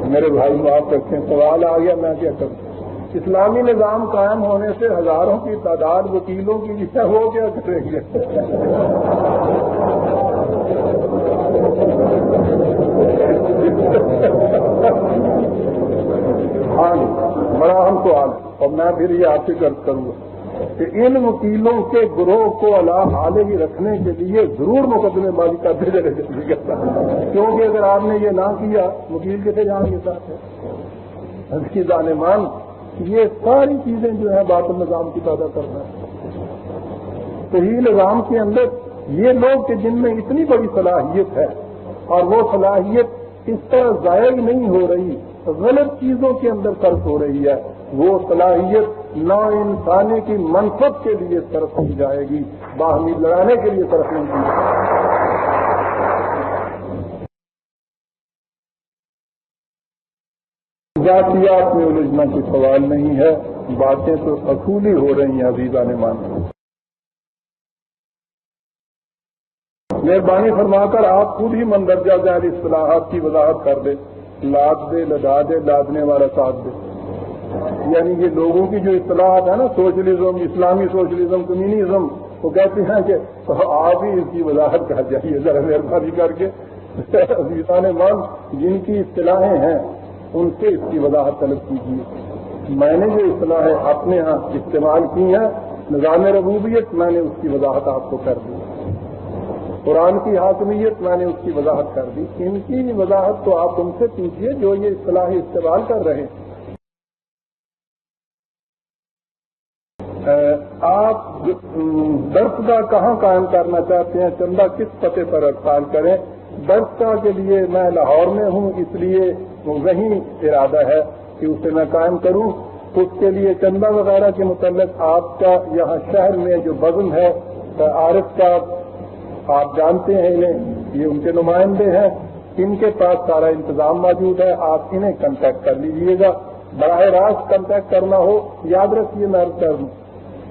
میرے بھائی معاف رکھیں، سوال آ گیا، میں کیا کروں؟ اسلامی نظام قائم ہونے سے ہزاروں کی تعداد وکیلوں کی ہے، وہ کیا کریں گے؟ ہاں، بڑا ہم سوال ہے، اور میں پھر یہ آپ سے عرض کروں گا کہ ان وکیلوں کے گروہ کو علا حال ہی رکھنے کے لیے ضرور مقدمے بازی کرتے چلے جلدی کرتا ہے، کیونکہ اگر آپ نے یہ نہ کیا وکیل کیسے جان کے ساتھ ہے؟ اس کی ظالمان یہ ساری چیزیں جو ہے باطل نظام کی پیدا کرنا ہے۔ صحیح نظام کے اندر یہ لوگ کہ جن میں اتنی بڑی صلاحیت ہے اور وہ صلاحیت اس طرح ضائع نہیں ہو رہی، غلط چیزوں کے اندر صرف ہو رہی ہے، وہ صلاحیت نو انسانی کی منفعت کے لیے صرف کی جائے گی، باہمی لڑانے کے لیے صرف نہیں کی جائے گی۔ ذاتیات میں الجھنا کوئی سوال نہیں ہے، باتیں تو اصولی ہو رہی ہیں عزیزان مان۔ مہربانی فرما کر آپ خود ہی مندرجہ ذیل اصطلاحات کی وضاحت کر دیں، لاد دے، لدا دے، لادنے والا ساتھ دے، یعنی یہ لوگوں کی جو اصطلاحات ہے نا، سوشلزم، اسلامی سوشلزم، کمیونزم، وہ کہتے ہیں کہ آپ ہی اس کی وضاحت کر جائیے ذرا مہربانی کر کے۔ عزیزان مان جن کی اصطلاحیں ہیں ان سے اس کی وضاحت طلب کیجیے۔ میں نے جو اصطلاحیں اپنے ہاں استعمال کی ہیں، نظام ربوبیت، میں نے اس کی وضاحت آپ کو کر دی، قرآن کی حاکمیت میں نے اس کی وضاحت کر دی، ان کی وضاحت تو آپ ان سے پوچھیے جو یہ اصطلاح استعمال کر رہے ہیں۔ آپ درسگاہ کہاں قائم کرنا چاہتے ہیں، چندہ کس پتے پر ارسال کریں؟ درسگاہ کے لیے میں لاہور میں ہوں، اس لیے وہیں ارادہ ہے کہ اسے میں قائم کروں۔ اس کے لیے چندہ وغیرہ کے متعلق آپ کا یہاں شہر میں جو بزم ہے، عارف صاحب آپ جانتے ہیں انہیں، یہ ان کے نمائندے ہیں، ان کے پاس سارا انتظام موجود ہے، آپ انہیں کنٹیکٹ کر لیجیے گا۔ براہ راست کنٹیکٹ کرنا ہو، یاد رکھیے میں عرض کر دوں،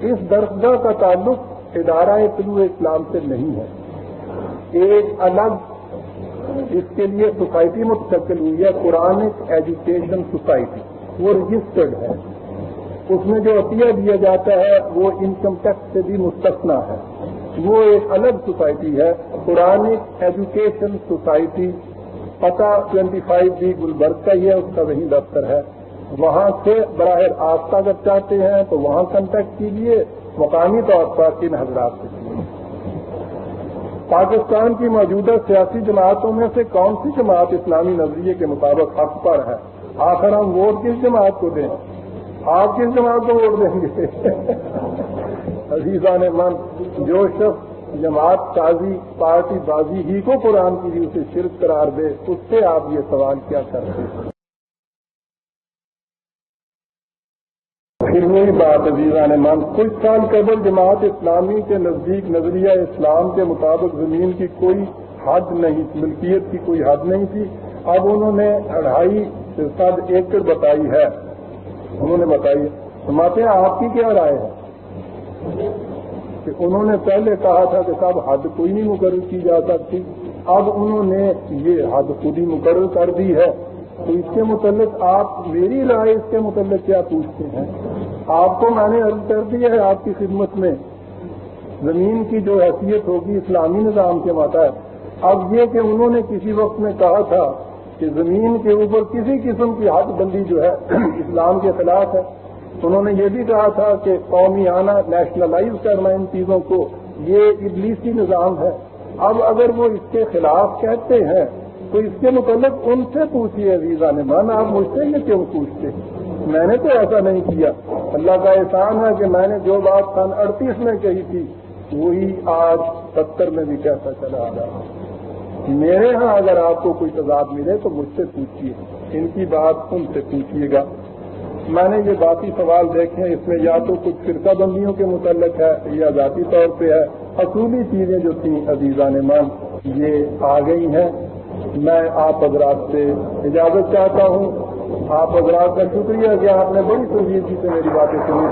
اس درسگاہ کا تعلق ادارہ طلوع اسلام سے نہیں ہے، ایک الگ اس کے لیے سوسائٹی متشکل ہوئی ہے، قرآنک ایجوکیشن سوسائٹی، وہ رجسٹرڈ ہے، اس میں جو عطیہ دیا جاتا ہے وہ انکم ٹیکس سے بھی مستثنیٰ ہے، وہ ایک الگ سوسائٹی ہے، قرآنک ایجوکیشن سوسائٹی، پتہ 25 بی گلبرگ کا ہی ہے، اس کا وہی دفتر ہے، وہاں سے براہ راست اگر چاہتے ہیں تو وہاں کنٹیکٹ کیجیے، مقامی طور پر ان حضرات سے کیجیے۔ پاکستان کی موجودہ سیاسی جماعتوں میں سے کون سی جماعت اسلامی نظریے کے مطابق حق پر ہے؟ آخر ہم ووٹ کس جماعت کو دیں؟ آپ کس جماعت کو ووٹ دیں گے؟ عزیزان من، جو شخص جماعت سازی، پارٹی بازی ہی کو قرآن کی بھی اسے شرک قرار دے، اس سے آپ یہ سوال کیا کرتے ہیں؟ پھر وہی بات عزیزان من، کچھ سال قبل جماعت اسلامی کے نزدیک نظریہ اسلام کے مطابق زمین کی کوئی حد نہیں، ملکیت کی کوئی حد نہیں تھی، اب انہوں نے 2.5 ایکڑ بتائی ہے، انہوں نے بتائی ہے، سماتے ہیں آپ کی کیا رائے ہے؟ کہ انہوں نے پہلے کہا تھا کہ صاحب حد کوئی نہیں مقرر کی جا سکتی، اب انہوں نے یہ حد خود ہی مقرر کر دی ہے، تو اس کے متعلق آپ میری رائے اس کے متعلق کیا پوچھتے ہیں؟ آپ کو میں نے عرض کر دیا ہے آپ کی خدمت میں، زمین کی جو حیثیت ہوگی اسلامی نظام کے مطابق۔ اب یہ کہ انہوں نے کسی وقت میں کہا تھا کہ زمین کے اوپر کسی قسم کی حد بندی جو ہے اسلام کے خلاف ہے، انہوں نے یہ بھی کہا تھا کہ قومیانہ نیشنلائز کرنا ان چیزوں کو، یہ ابلیسی نظام ہے۔ اب اگر وہ اس کے خلاف کہتے ہیں تو اس کے متعلق ان سے پوچھیے عزیزان من، آپ مجھ سے یہ کیوں پوچھتے؟ میں نے تو ایسا نہیں کیا، اللہ کا احسان ہے کہ میں نے جو بات سن 38 میں کہی تھی وہی آج 70 میں بھی کہتا چلا آ رہا ہے۔ میرے ہاں اگر آپ کو کوئی تضاد ملے تو مجھ سے پوچھیے، ان کی بات ان سے پوچھیے گا۔ میں نے یہ باقی سوال دیکھے ہیں، اس میں یا تو کچھ فرقہ بندیوں کے متعلق ہے یا ذاتی طور پہ ہے، اصولی چیزیں جو تھیں عزیزان من یہ آ گئی ہیں۔ میں آپ حضرات سے اجازت چاہتا ہوں، آپ حضرات کا شکریہ کہ آپ نے بڑی سنجیدگی سے میری باتیں سنی۔